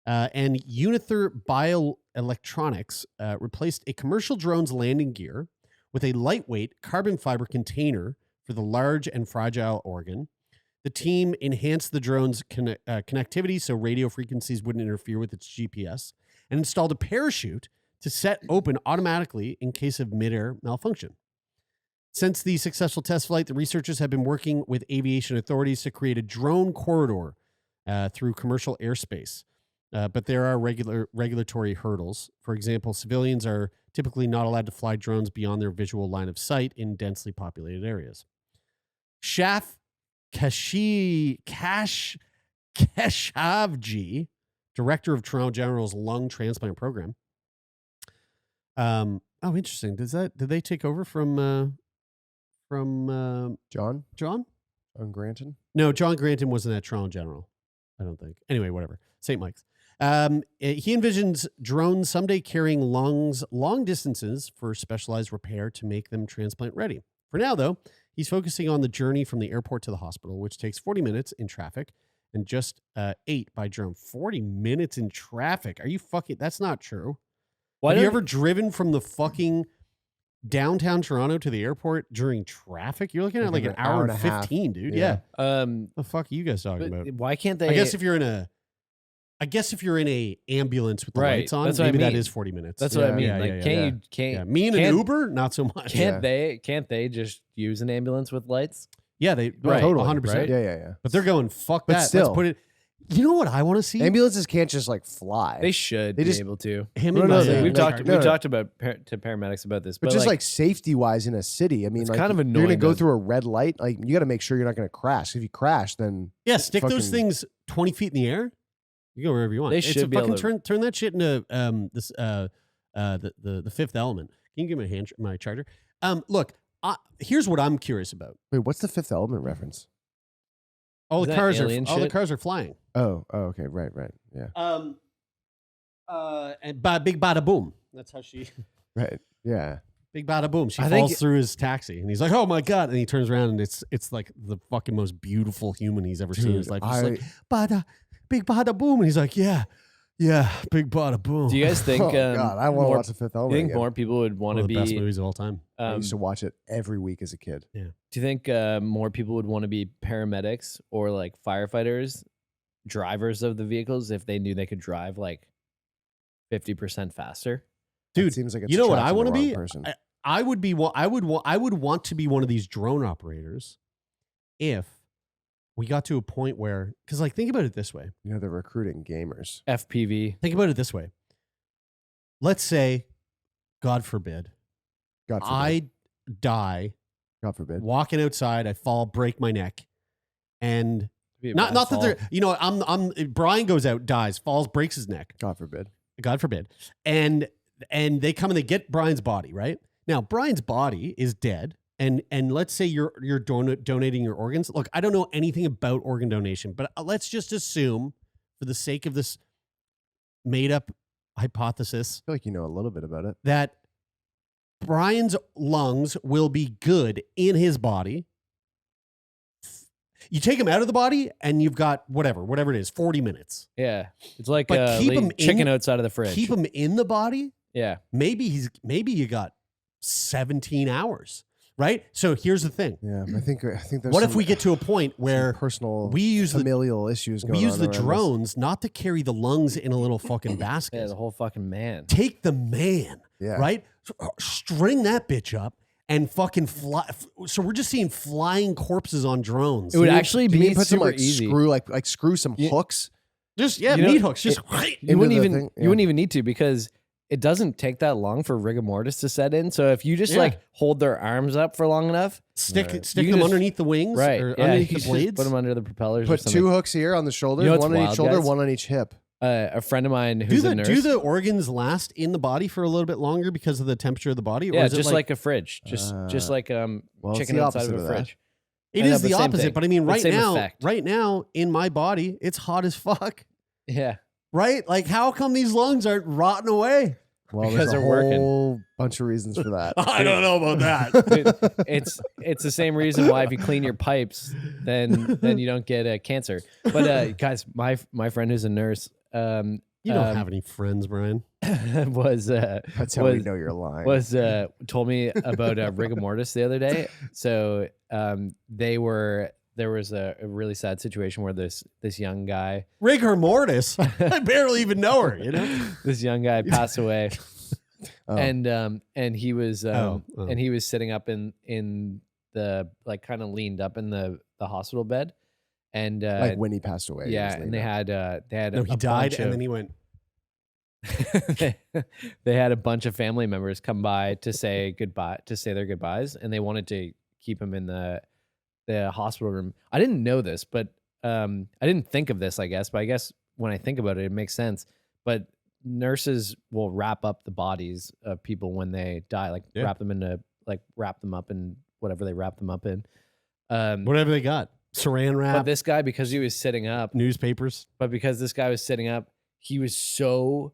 and Unither Bioelectronics replaced a commercial drone's landing gear with a lightweight carbon fiber container for the large and fragile organ. The team enhanced the drone's connectivity so radio frequencies wouldn't interfere with its GPS and installed a parachute to set open automatically in case of midair malfunction. Since the successful test flight, the researchers have been working with aviation authorities to create a drone corridor through commercial airspace. But there are regulatory hurdles. For example, civilians are typically not allowed to fly drones beyond their visual line of sight in densely populated areas. Shaf Kashivji, director of Toronto General's lung transplant program. Interesting. Did they take over from John Granton? Granton. No, John Granton wasn't at Toronto General, I don't think. Anyway, whatever. St. Mike's. He envisions drones someday carrying lungs long distances for specialized repair to make them transplant ready. For now, though, he's focusing on the journey from the airport to the hospital, which takes 40 minutes in traffic and just 8 by drone. 40 minutes in traffic? Are you fucking... That's not true. Have you ever driven from the fucking downtown Toronto to the airport during traffic, you're looking at like an hour and a half. 15, dude. Yeah. Yeah. The fuck are you guys talking But about? why can't they? I guess if you're in a ambulance with the Right, lights on, that's what I maybe that mean. is 40 minutes. that's what I Yeah. mean. Yeah, Like, yeah, can't yeah. you can't Yeah, me and an can't- Uber, not so much. Can't they just use an ambulance with lights? Yeah, they Right, totally, Totally. 100%. right? Yeah. But they're going, fuck But that. still. Let's put it. You know what I want to see? Ambulances can't just like fly. They should They be just- able to. Him No, and no, my, they- We've like- talked. no, We've no. talked about to paramedics about this, but just like safety wise in a city, I mean, It's like kind of you're gonna annoying, go though. through a red light. Like you got to make sure you're not going to crash. If you crash, then yeah, stick those fucking- things 20 feet in the air. You go wherever you want. They It's should a be able fucking to- turn that shit into this the Fifth Element. Can you give me my charger? Look, here's what I'm curious about. wait, what's the Fifth Element reference? All Is the that cars alien all the shit? cars are flying. Oh, okay, right, yeah, And big bada boom. That's how she. right, yeah. Big bada boom. She I think- falls through his taxi, and he's like, "Oh my god!" And he turns around, and it's like the fucking most beautiful human he's ever seen in his Dude, life. He's like, "Bada, big bada boom," and he's like, "Yeah, big bada boom." Do you guys think? Oh God, I want to more, watch the Fifth do Element. you think again. more people would want One to of the best be? movies of all time. I used to watch it every week as a kid. Do you think more people would want to be paramedics or like firefighters, drivers of the vehicles if they knew they could drive like 50% faster? Dude, It seems like it's you know what I attracting want to the wrong be? person. I would be. I would want to be one of these drone operators if we got to a point where, because like think about it this way. You know, they're recruiting gamers. FPV. Think about it this way. Let's say, God forbid, God forbid. I die God forbid. walking outside. I fall, break my neck, and Be a not bad that fall. they're. You know, I'm Brian goes out, dies, falls, breaks his neck. God forbid. God forbid, and they come and they get Brian's body. Right now, Brian's body is dead. And let's say you're donating your organs. Look, I don't know anything about organ donation, but let's just assume, for the sake of this made up hypothesis, I feel like you know a little bit about it. that Brian's lungs will be good in his body. You take him out of the body, and you've got whatever it is, 40 minutes. Yeah, it's like But keep 'em in- chicken outside of the fridge. Keep him in the body. Yeah, Maybe you got 17 hours, right? So here's the thing. Yeah, I think there's. What if some- we get to a point some where personal we use the familial issues going we use on the around this? drones not to carry the lungs in a little fucking yeah, basket. the whole fucking man. Take the man, Yeah. right? String that bitch up and fucking fly. So we're just seeing flying corpses on drones. It would You mean- actually you be mean put some super like easy. screw like screw some You- hooks. just you know, meat hooks. Just You wouldn't into the even thing, you wouldn't even need to, because it doesn't take that long for rigor mortis to set in. So if you just Yeah. like hold their arms up for long enough, stick You them can just- underneath the wings, right? or Yeah, underneath you the just blades. put them under the propellers. or Put something. two hooks here on the shoulders, You know what's one on wild, each shoulder, guys? one on each hip. A friend of mine do who's a the nurse. do the organs last in the body for a little bit longer because of the temperature of the body? Or yeah, is it just like a fridge, just like well, it's chicken the outside of opposite a of that. fridge. it I know, is but the same opposite. thing. But I mean, But right same now, effect. right now in my body, it's hot as fuck. Yeah, Right? Like, how come these lungs aren't rotting away? Well, Because there's a they're working. whole bunch of reasons for that. I don't know about that. it's the same reason why if you clean your pipes, then you don't get cancer. But guys, my friend who's a nurse, You don't have any friends, Brian. was That's how we know you're lying. was told me about rigor mortis the other day. So there was a really sad situation where this young guy Rigor mortis. I barely even know her, you know? this young guy passed away, Oh. and he was Oh. and he was sitting up in the like kind of leaned up in the hospital bed, and like when he passed away. he was yeah, laying and they there. had No, a he died, bunch and of- then he went, they had a bunch of family members come by to say goodbye, to say their goodbyes, and they wanted to keep him in the hospital room. I didn't know this, but I didn't think of this, I guess. But I guess when I think about it, it makes sense. But nurses will wrap up the bodies of people when they die, like Yeah. wrap them up in whatever they wrap them up in. whatever they got. Saran But wrap, this guy, because he was sitting up, newspapers. but because this guy was sitting up, he was so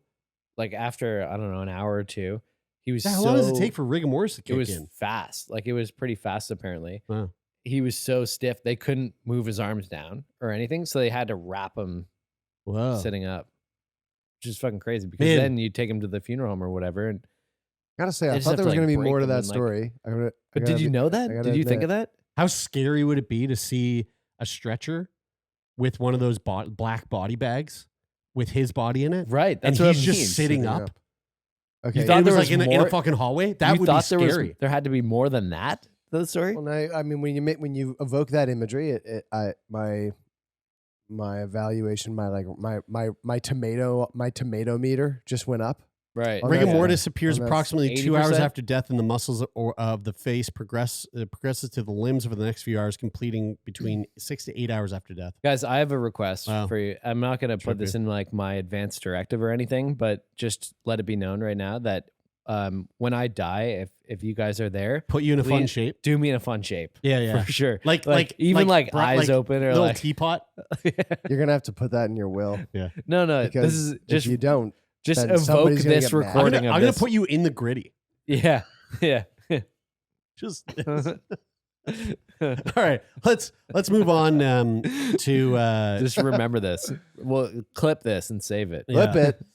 like after I don't know an hour or two, he was How so long does it take for rigor mortis to it kick was in? fast. Like it was pretty fast apparently. Wow. He was so stiff they couldn't move his arms down or anything, so they had to wrap him Wow. sitting up, which is fucking crazy. Because Man. then you take him to the funeral home or whatever, and Gotta say, They I just thought have there to, was going to be break more to them that and, story. But did you know that? Did you think of that? How scary would it be to see a stretcher with one of those black body bags with his body in it? Right. That's and what he's I mean. just sitting Sitting up. up. Okay. You thought thought it there was like was in a more- fucking hallway? That You would be thought scary. there had to be more than that to the story? Well, now, I mean, when you evoke that imagery, my evaluation, my tomato meter just went up. Right. Oh, Rigor yeah. mortis appears And that's approximately 2 hours 80%? after death, and the muscles of the face progresses to the limbs over the next few hours, completing between 6 to 8 hours after death. Guys, I have a request Wow. for you. I'm not going to Sure put this do. in like my advanced directive or anything, but just let it be known right now that when I die, if you guys are there, Put you in a fun Please- shape. do me in a fun shape. Yeah, yeah. For sure. Like even like bro- eyes open or little like teapot. You're gonna have to put that in your will no, because this is if just you don't, just then evoke somebody's gonna this get mad. recording I'm of gonna this. put you in the gritty. Yeah. Yeah. Just all right. Let's move on to Just remember this. We'll clip this and save it. flip it.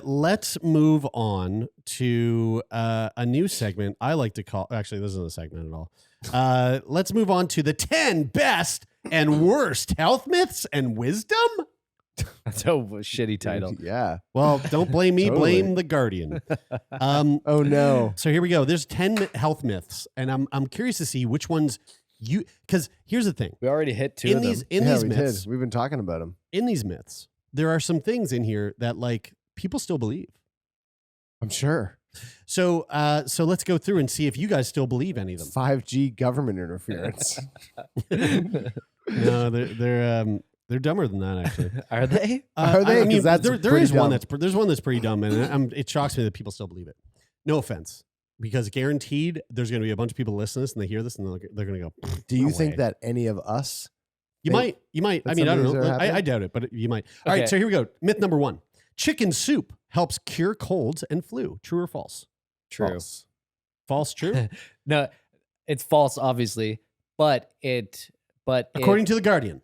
let's move on to a new segment I like to call. Actually, this isn't a segment at all. Let's move on to the 10 best and worst health myths and wisdom. That's a shitty title. Yeah. Well, don't blame me. Totally. Blame the Guardian. Oh no. So here we go. There's 10 health myths, and I'm curious to see which ones you. Because here's the thing. We already hit two In of them. these in Yeah, these we myths, did. We've been talking about them. in these myths, there are some things in here that like people still believe. I'm sure. So let's go through and see if you guys still believe any of them. 5G government interference. No, they're dumber than that actually. Are they? Are they? I mean, 'Cause that's there pretty is one dumb. there's one that's pretty dumb, and it shocks me that people still believe it. No offense, because guaranteed there's going to be a bunch of people listening to this and they hear this and they're going to go. Do you No think way. that any of us? You think might. I that mean, I don't some of these know. are happening? I doubt it, but you might. All Okay. right, so here we go. Myth number 1: chicken soup helps cure colds and flu. True or false? True. False. False. True. No, it's false, obviously, but According to the Guardian.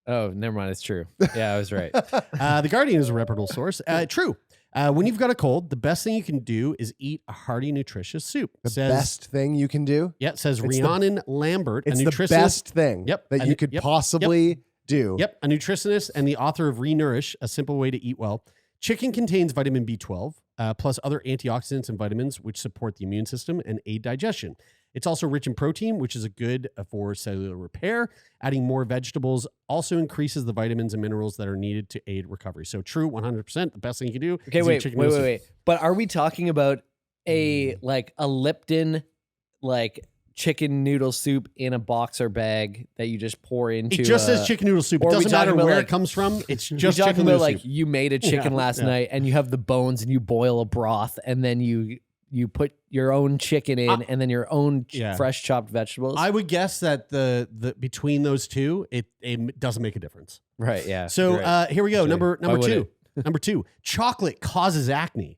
Oh, never mind. It's true. Yeah, I was right. The Guardian is a reputable source. True. When you've got a cold, the best thing you can do is eat a hearty, nutritious soup. The best thing you can do. Yeah, it says It's the- Rhiannon Lambert, It's a the nutritionist. best thing Yep. that And- you could yep. possibly do. Yep, a nutritionist and the author of Renourish, A Simple Way to Eat Well. Chicken contains vitamin B12, plus other antioxidants and vitamins which support the immune system and aid digestion. It's also rich in protein, which is good for cellular repair. Adding more vegetables also increases the vitamins and minerals that are needed to aid recovery. So true, 100%. The best thing you can do Okay, is eat wait. chicken noodle soup. But are we talking about a Lipton chicken noodle soup in a boxer bag that you just pour into? It just says chicken noodle soup. It or are we doesn't matter talking about, where like- it comes from. It's You're just talking chicken about noodle soup. you made a chicken Yeah, last yeah. night and you have the bones and you boil a broth and then you put your own chicken in and then your own Yeah. fresh chopped vegetables. I would guess that the between those two, it doesn't make a difference. right. Yeah. So you're right. here we go. Actually, Number why would two. Number 2. Chocolate causes acne.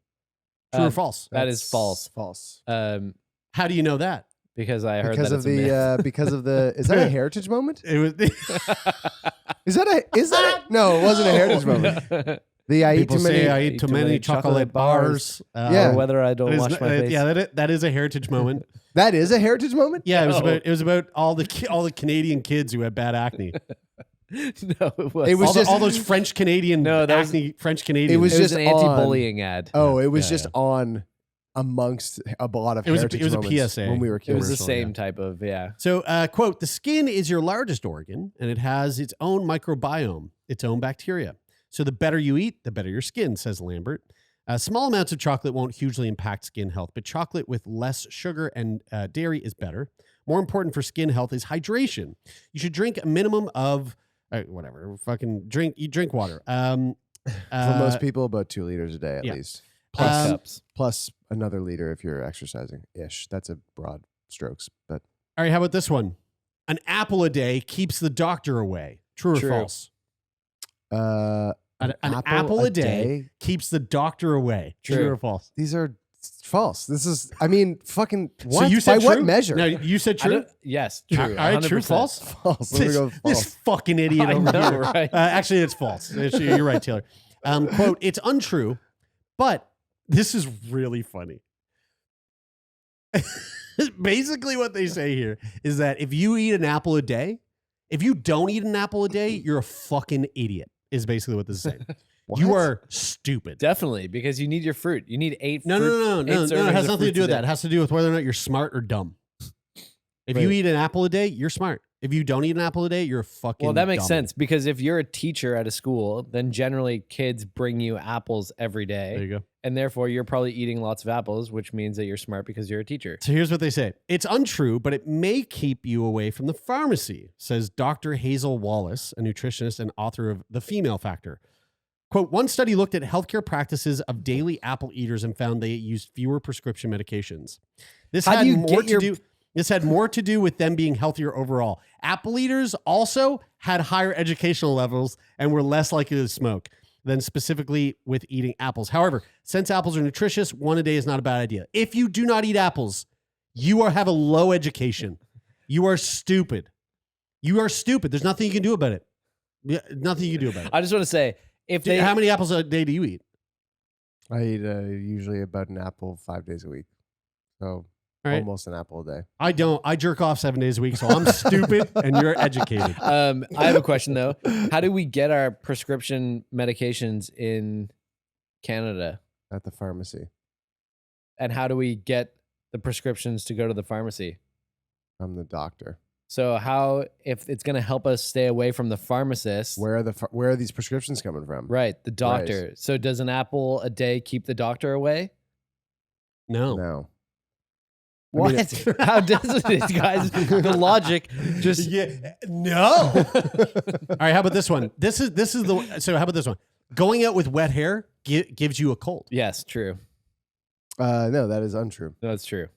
True or false? that is false. False. How do you know that? Because I heard Because that of it's a myth. because of the is that a heritage moment? It was Is that a no? It wasn't a heritage moment. The I eat people too many. say I eat too many chocolate bars. Yeah. Or whether I don't It is- wash my face. yeah, that is a heritage moment. That is a heritage moment. Yeah, No. it was about all the Canadian kids who had bad acne. No, it was. It was just- all those French Canadian No, that was- acne French Canadians. It was It was just an anti-bullying ad. Oh, it was Yeah, just on amongst a lot of It was a- heritage it was a moments PSA. when we were It was kids. the commercial, same yeah. type of So, quote, the skin is your largest organ and it has its own microbiome, its own bacteria. So the better you eat, the better your skin, says Lambert. Small amounts of chocolate won't hugely impact skin health, but chocolate with less sugar and dairy is better. More important for skin health is hydration. You should drink a minimum of, you drink water. For most people, about 2 liters a day at yeah. least, plus cups. plus another liter if you're exercising ish. That's a broad strokes, but All right, how about this one? An apple a day keeps the doctor away. True or True. false? an apple a day keeps the doctor away. True, True. or false? These are false. This is, I mean, fucking what? So you said By true? what measure? No, you said I true. don't- Yes, true. All right, true, 100%. false. False. I'm gonna go with This false. fucking idiot I over know, here. right? Actually, it's false. You're right, Taylor. Quote, it's untrue, but this is really funny. Basically what they say here is that if you eat an apple a day, if you don't eat an apple a day, you're a fucking idiot, is basically what this is saying. You are stupid. Definitely, because you need your fruit. You need 8 No, fruit. no. It servings has of nothing to fruits do a with that. day. It has to do with whether or not you're smart or dumb. If you eat an apple a day, you're smart. If you don't eat an apple a day, you're a fucking Well, that makes dummy. sense because if you're a teacher at a school, then generally kids bring you apples every day. There you go. And therefore, you're probably eating lots of apples, which means that you're smart because you're a teacher. So here's what they say. It's untrue, but it may keep you away from the pharmacy, says Dr. Hazel Wallace, a nutritionist and author of The Female Factor. Quote, one study looked at healthcare practices of daily apple eaters and found they used fewer prescription medications. This How had do you more get to your- do. This had more to do with them being healthier overall. Apple eaters also had higher educational levels and were less likely to smoke than specifically with eating apples. However, since apples are nutritious, one a day is not a bad idea. If you do not eat apples, you have a low education. You are stupid. You are stupid. There's nothing you can do about it. Yeah, nothing you can do about it. I just want to say, if they How many apples a day do you eat? I eat usually about an apple 5 days a week. So All right. almost an apple a day. I don't. I jerk off 7 days a week, so I'm stupid and you're educated. I have a question though. How do we get our prescription medications in Canada? At the pharmacy. And how do we get the prescriptions to go to the pharmacy? I'm the doctor. So how, if it's going to help us stay away from the pharmacist, Where are these prescriptions coming from? right, the doctor. So does an apple a day keep the doctor away? No. No. What? How does it, guys? The logic just Yeah. No. All right. How about this one? This is the. So how about this one? Going out with wet hair gives you a cold. Yes, true. No, that is untrue. No, that's true.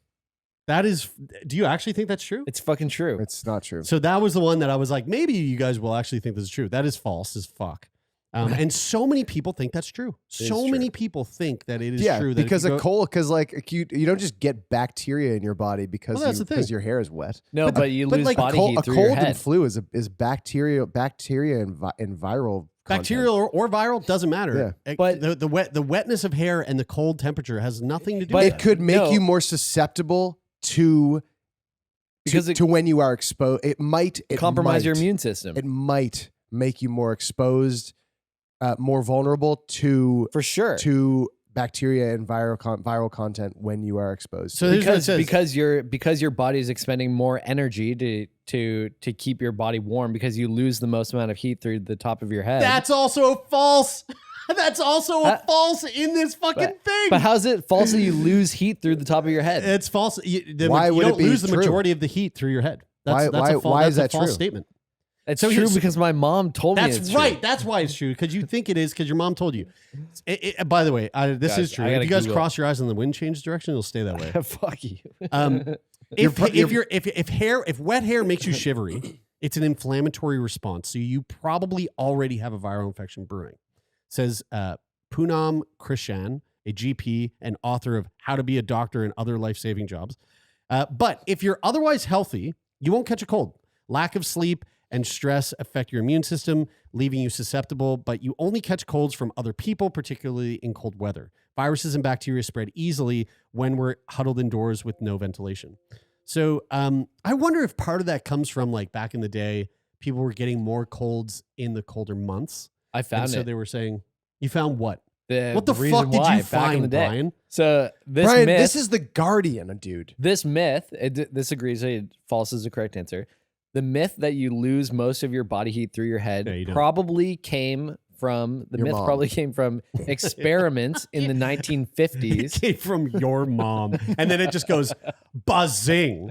That is. Do you actually think that's true? It's fucking true. It's not true. So that was the one that I was like, maybe you guys will actually think this is true. That is false as fuck. And so many people think that's true. So true. many people think that it is yeah, true. That because if you a go- cold, because like you don't just get bacteria in your body because Well, that's the thing. because your hair is wet. No, but you but lose like body heat A through your cold head. and flu is bacteria and viral. bacterial or viral doesn't matter. Yeah. But- the wetness of hair and the cold temperature has nothing to do But- with It could make No. you more susceptible to Because to when you are exposed. It might Compromise your immune system. It might make you more exposed, more vulnerable to For sure. bacteria and viral content when you are exposed. So here's what it because says. because your body is expending more energy to keep your body warm because you lose the most amount of heat through the top of your head. That's also false. That's also Uh, false in this fucking thing. But how's it false that you lose heat through the top of your head? It's false. Why you would don't it be lose the true? majority of the heat through your head. Why- why is that's that a false true? statement. It's so true here's- because my mom told me That's it's right. true. That's why it's true, because you think it is because your mom told you. By the way, this Guys, is true. I If gotta you guys Google cross your eyes and the wind changes direction, it'll stay that way. Fuck you. If wet hair makes you shivery, it's an inflammatory response. So you probably already have a viral infection brewing. Says Poonam Krishan, a GP and author of How to Be a Doctor and Other Life-Saving Jobs. But if you're otherwise healthy, you won't catch a cold. Lack of sleep and stress affect your immune system, leaving you susceptible, but you only catch colds from other people, particularly in cold weather. Viruses and bacteria spread easily when we're huddled indoors with no ventilation. So I wonder if part of that comes from, like, back in the day, people were getting more colds in the colder months. I found And so it. they were saying, you found what? The What the reason fuck did why you back in the find, day. Brian? So this Brian, myth, this is the Guardian, dude. this myth, this agrees. False is the correct answer. The myth that you lose most of your body heat through your head No, you don't. probably came from Your mom. Experiments in the 1950s. It came from your mom. And then it just goes buzzing.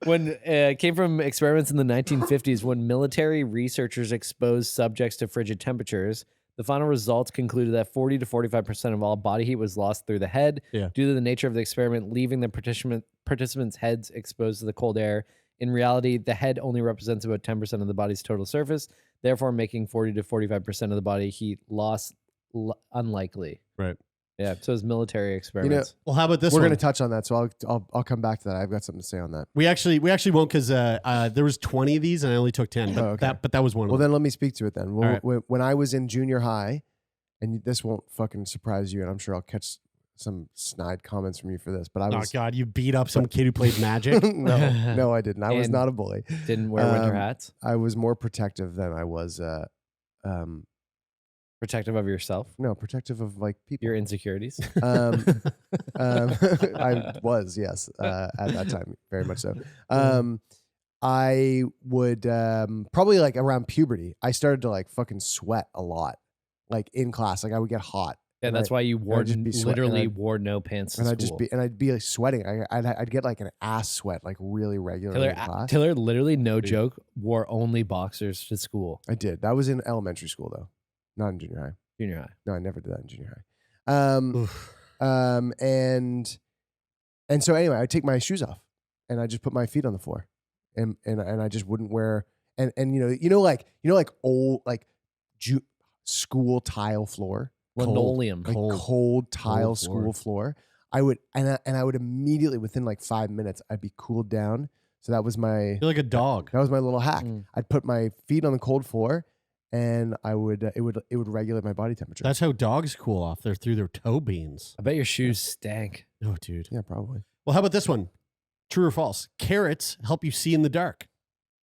When it came from experiments in the 1950s when military researchers exposed subjects to frigid temperatures. The final results concluded that 40 to 45% of all body heat was lost through the head Yeah. due to the nature of the experiment, leaving the participants' heads exposed to the cold air. In reality, the head only represents about 10% of the body's total surface, therefore making 40 to 45% of the body heat loss unlikely. Right. Yeah, so it's military experiments. Well, how about this We're one? going to touch on that, so I'll come back to that. I've got something to say on that. We actually won't, because there was 20 of these and I only took 10. But, Oh, okay. that was one Well, of them. then let me speak to it then. All right. When I was in junior high, and this won't fucking surprise you, and I'm sure I'll catch some snide comments from you for this, but I Oh was God, you beat up some kid who played Magic. no, I didn't. I was And- not a bully. Didn't wear winter Um, hats. I was more protective than I was. Protective of yourself, No, protective of like people. your insecurities. Um, I was, yes, at that time, very much so. I would probably like around puberty, I started to like fucking sweat a lot, like in class. Like I would get hot. Yeah, and that's I- why you wore just be sweating, literally and wore no pants to and school. I'd be like sweating. I'd get like an ass sweat, like really regularly in class. Taylor literally, no joke, wore only boxers to school. I did. That was in elementary school though, not in junior high. Junior high. No, I never did that in junior high. And so anyway, I'd take my shoes off and I just put my feet on the floor, and I just wouldn't wear and like old like school tile floor, Linoleum. like cold tile Cold school floor. I would I would immediately within like 5 minutes I'd be cooled down. So that was my You're like a dog. that was my little hack. Mm. I'd put my feet on the cold floor, and I would it would regulate my body temperature. That's how dogs cool off. They're through their toe beans. I bet your shoes stank. Oh, dude. Yeah, probably. Well, how about this one? True or false? Carrots help you see in the dark.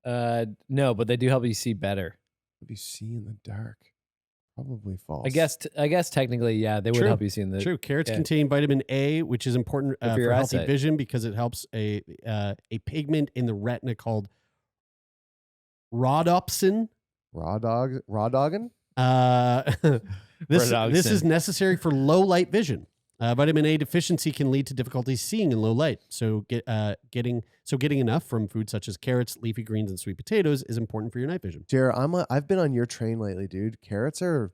No, but they do help you see better. What do you see in the dark? Probably false. I guess technically, yeah, they would True. help you see in the. True. Carrots yeah. contain vitamin A, which is important Good for for your healthy eyesight. vision because it helps a pigment in the retina called rhodopsin. raw dogging. This Rhodopsin. is necessary for low light vision. Vitamin A deficiency can lead to difficulty seeing in low light. So getting enough from foods such as carrots, leafy greens, and sweet potatoes is important for your night vision. Jared, I've been on your train lately, dude. Carrots are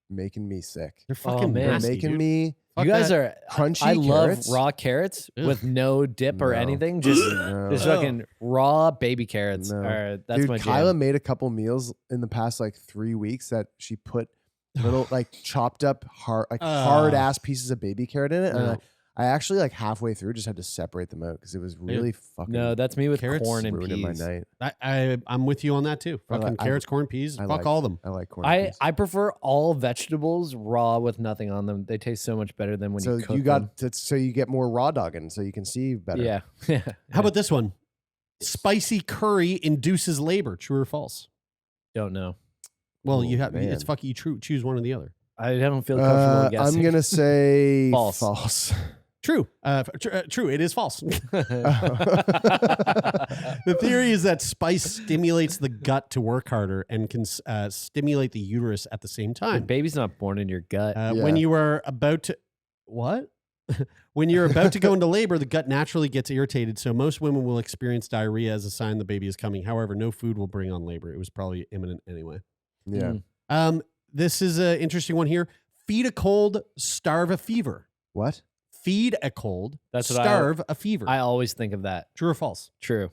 making me sick. They're fucking man. They're nasty, making dude. me Fuck You guys that. are crunchy I love carrots? raw carrots Ugh. with no dip or No. anything. Just No. just fucking raw baby carrots. No. That's Dude, my Kyla jam. made a couple meals in the past like 3 weeks that she put little like chopped up hard ass pieces of baby carrot in it, and No. I actually like halfway through just had to separate them out because it was really fucking No, that's me with Carrots corn and ruining my peas. night. I'm with you on that too. I Fucking like- carrots, corn, peas, I fuck like- all of them. I like corn. and peas. I prefer all vegetables raw with nothing on them. They taste so much better than when so you cook you them. got so you get more raw dogging, so you can see better. Yeah. How about this one? Spicy curry induces labor. True or false? Don't know. Well, Oh, you have man. it's fucking you choose one or the other. I don't feel comfortable guessing. I'm gonna say False. false. True. True. It is false. The theory is that spice stimulates the gut to work harder and can stimulate the uterus at the same Your time. baby's not born in your gut. When you are about to what? When you're about to go into labor, the gut naturally gets irritated. So most women will experience diarrhea as a sign the baby is coming. However, no food will bring on labor. It was probably imminent anyway. Yeah. Mm. This is an interesting one here. Feed a cold, starve a fever. What? Feed a cold, That's what starve a fever. I always think of that. True or false? True.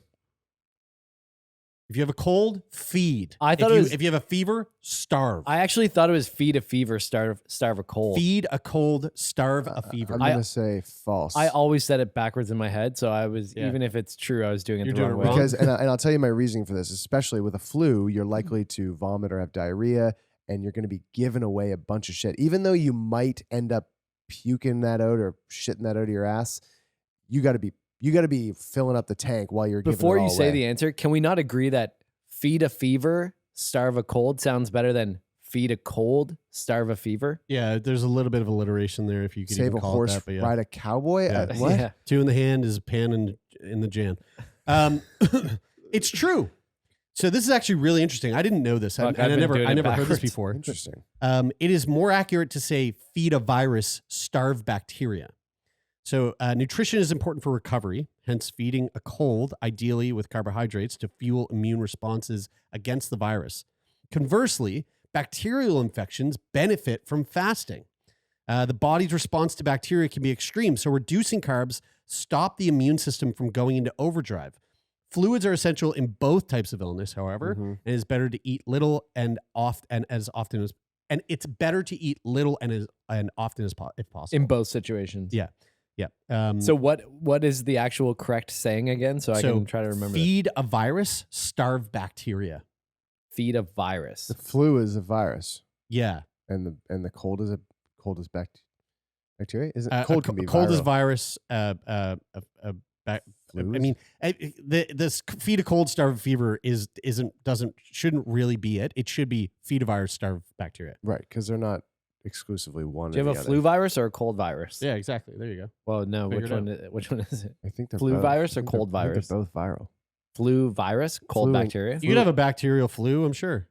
If you have a cold, feed. I thought if it you, was- if you have a fever, starve. I actually thought it was feed a fever, starve a cold. Feed a cold, starve a fever. I'm gonna say false. I always said it backwards in my head, so I was Yeah. even if it's true, I was doing it You're the doing wrong it way. wrong. because and I'll tell you my reasoning for this. Especially with a flu, you're likely to vomit or have diarrhea, and you're going to be giving away a bunch of shit. Even though you might end up puking that out or shitting that out of your ass, you got to be filling up the tank while you're Before giving it you all say away. the answer, can we not agree that feed a fever, starve a cold sounds better than feed a cold, starve a fever? Yeah, there's a little bit of alliteration there if you could Save even a call horse, it that. But yeah. ride a cowboy. Yeah. What? Yeah. Two in the hand is a pan in the jan. It's true. So this is actually really interesting. I didn't know this. Fuck, I I've been never doing it heard this backwards. before. Interesting. It is more accurate to say feed a virus, starve bacteria. So nutrition is important for recovery, hence feeding a cold, ideally with carbohydrates, to fuel immune responses against the virus. Conversely, bacterial infections benefit from fasting. The body's response to bacteria can be extreme, so reducing carbs stop the immune system from going into overdrive. Fluids are essential in both types of illness, however, Mhm. and it's better to eat little and as often as it's better to eat little and often as if possible. In both situations. Yeah. Yeah. So what is the actual correct saying again? So I So can try to remember. feed a virus, starve bacteria. Feed a virus. The flu is a virus, Yeah. and the cold is bacteria. Bacteria? Isn't A cold can be cold is viral. virus. I Flus? mean, this feed a cold, starve fever shouldn't really be it. It should be feed a virus, starve bacteria. Right, because they're not exclusively one. Do you or have the a other. flu virus or a cold virus? Yeah, exactly. There you go. Well, no. Figure Which one is it? I think they're Flu both. virus I or think they're- cold I think virus? They're both viral. Flu virus, cold Flu and- bacteria. You could have a bacterial flu, I'm sure.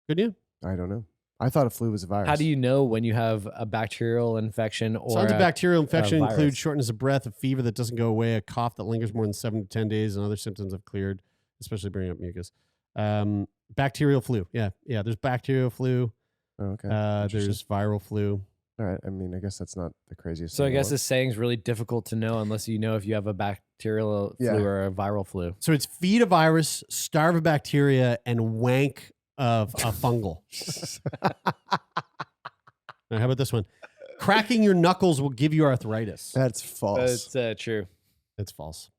Couldn't you? I don't know. I thought a flu was a virus. How do you know when you have a bacterial infection or Signs of bacterial infection virus. include shortness of breath, a fever that doesn't go away, a cough that lingers more than 7 to 10 days, and other symptoms have cleared, especially bringing up mucus. Bacterial flu. Yeah. There's bacterial flu. Oh, okay. There's viral flu. All right. I mean, I guess that's not the craziest. So I thing in the guess world. this saying is really difficult to know unless you know if you have a bacterial Yeah. flu or a viral flu. So it's feed a virus, starve a bacteria, and wank of a fungal. Now, how about this one? Cracking your knuckles will give you arthritis. That's false, That's true. It's false.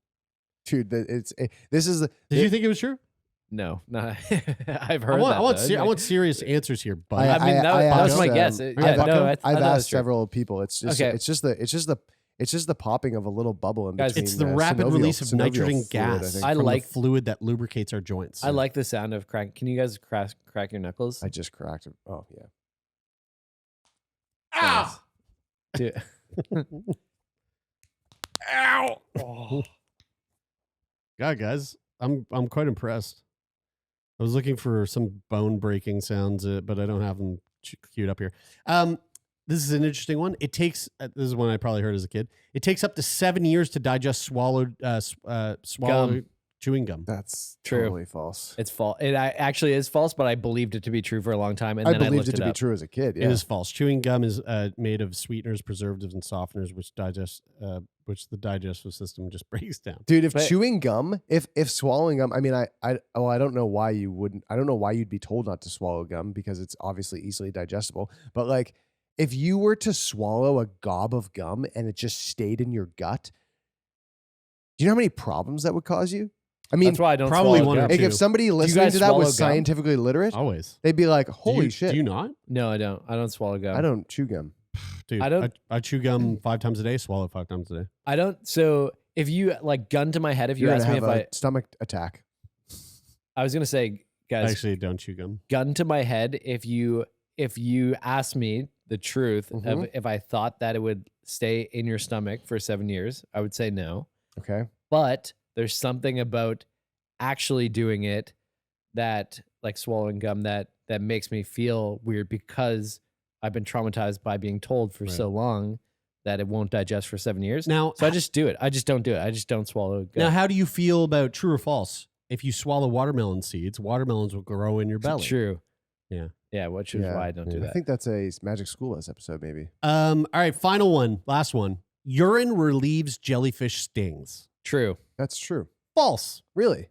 dude. This is the. Did you think it was true? No, not. I've I heard want, that. I want, though. I want serious answers here, bud. I mean, that was my asked, guess. I've- Yeah, no, I I've thought that was asked true. several people. It's just Okay. it's just the popping of a little bubble in Guys, between. It's the rapid synovial- release of synovial nitrogen fluid, gas think. I from like- the fluid that lubricates our joints. I like the sound of crack. Can you guys crack your knuckles? I just cracked it. Oh yeah. Ow! Dude. Ow! God, guys, I'm quite impressed. I was looking for some bone breaking sounds, but I don't have them queued up here. This is an interesting one. It takes this is one I probably heard as a kid. It takes up to 7 years to digest swallowed Gum. chewing gum. That's True. totally false. It's false. It actually is false, but I believed it to be true for a long time, and I then I believed looked it to be up. true as a kid. Yeah. It is false. Chewing gum is made of sweeteners, preservatives, and softeners, which the digestive system just breaks down. Dude, if But- chewing gum, if swallowing gum, I mean, I don't know why you wouldn't. I don't know why you'd be told not to swallow gum because it's obviously easily digestible. But like, if you were to swallow a gob of gum and it just stayed in your gut, do you know how many problems that would cause you? I mean, That's why I don't probably swallow one or gum. two. like if somebody listening guys to that swallow was gum? scientifically literate, Always. they'd be like, Do "Holy you- shit!" Do you not? No, I don't. I don't swallow gum. I don't chew gum. Dude, I don't- I chew gum 5 times a day, swallow 5 times a day. I don't. So if you like gun to my head, if you You're ask gonna me have if a stomach attack. I was gonna say, I guys, actually don't chew gum. gun to my head, if you asked me the truth of Mhm. if I thought that it would stay in your stomach for 7 years, I would say no. Okay. But there's something about actually doing it that, like swallowing gum, that makes me feel weird because I've been traumatized by being told for Right. so long that it won't digest for 7 years. Now, So I just do it. I just don't do it. I just don't swallow gum. now, how do you feel about true or false? If you swallow watermelon seeds, watermelons will grow in your belly. True. Yeah. Yeah, which is why I don't do I that. think that's a Magic Schoolhouse episode, maybe. All right, final one, last one. Urine relieves jellyfish stings. True. That's true. False. Really?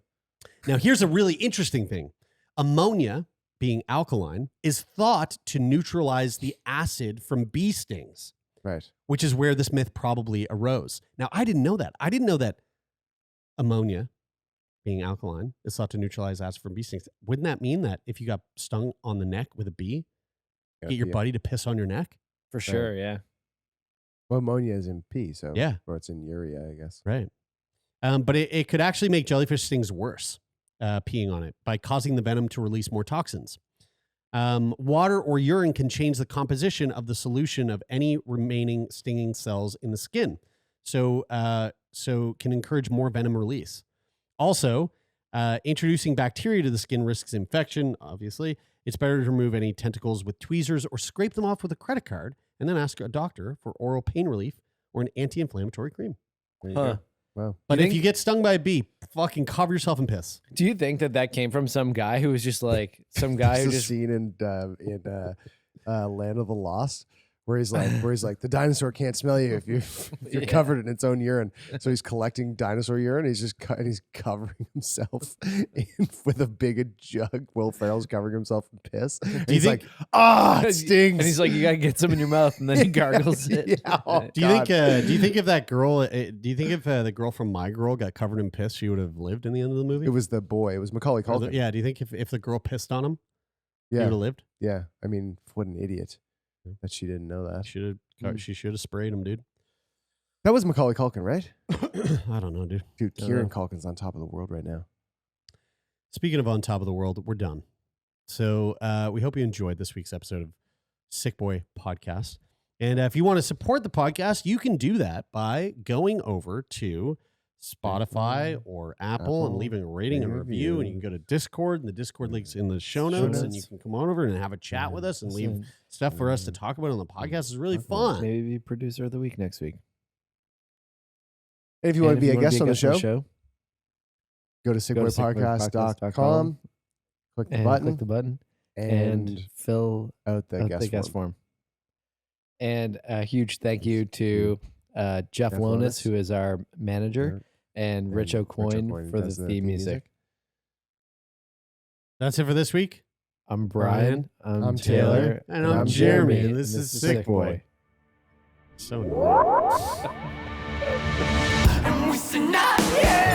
Now, here's a really interesting thing. Ammonia, being alkaline, is thought to neutralize the acid from bee stings, Right. which is where this myth probably arose. Now, I didn't know that. I didn't know that ammonia, being alkaline, is thought to neutralize acid from bee stings. Wouldn't that mean that if you got stung on the neck with a bee, Yeah, get your yeah. buddy to piss on your neck? For sure. Yeah. Well, ammonia is in pee, so Yeah. or it's in urea, I guess. Right. But it could actually make jellyfish stings worse, peeing on it, by causing the venom to release more toxins. Water or urine can change the composition of the solution of any remaining stinging cells in the skin, so can encourage more venom release. Also, introducing bacteria to the skin risks infection, obviously. It's better to remove any tentacles with tweezers or scrape them off with a credit card and then ask a doctor for oral pain relief or an anti-inflammatory cream. There you Huh. go. Wow. But You if think- you get stung by a bee, fucking cover yourself in piss. Do you think that came from some guy who was just like some guy who There's a just scene in Land of the Lost where he's like the dinosaur can't smell you if you're Yeah. covered in its own urine. So he's collecting dinosaur urine. He's just he's covering himself with a big jug. Will Ferrell's covering himself in piss. And he's think- like, it stings. and he's like, you gotta get some in your mouth, and then he gargles it. Yeah. Oh, Do you think? God. Do you think if that girl? Do you think if the girl from My Girl got covered in piss, she would have lived in the end of the movie? It was the boy. It was Macaulay Or Culkin. yeah. Do you think if the girl pissed on him, he Yeah. would have lived? Yeah. I mean, what an idiot. that she didn't know that. She should have sprayed him, dude. That was Macaulay Culkin, right? I don't know, dude. Dude, Kieran Culkin's on top of the world right now. Speaking of on top of the world, we're done. So we hope you enjoyed this week's episode of Sick Boy Podcast. And if you want to support the podcast, you can do that by going over to Spotify or Apple and leaving a rating and review. And you can go to Discord, and the Discord link's in the show notes. And you can come on over and have a chat with us and leave stuff for us to talk about on the podcast. It's really fun. Maybe be producer of the week next week. And if you want to be a guest on the show, go to sickboypodcast.com, click the button, and fill out the guest form. And a huge thank you to Jeff Lonis, who is our manager, and Rich O'Coin for the theme music. That's it for this week. I'm Brian. I'm Taylor. And I'm Jeremy. And this is Sick Boy. So nice. And we said, not yet.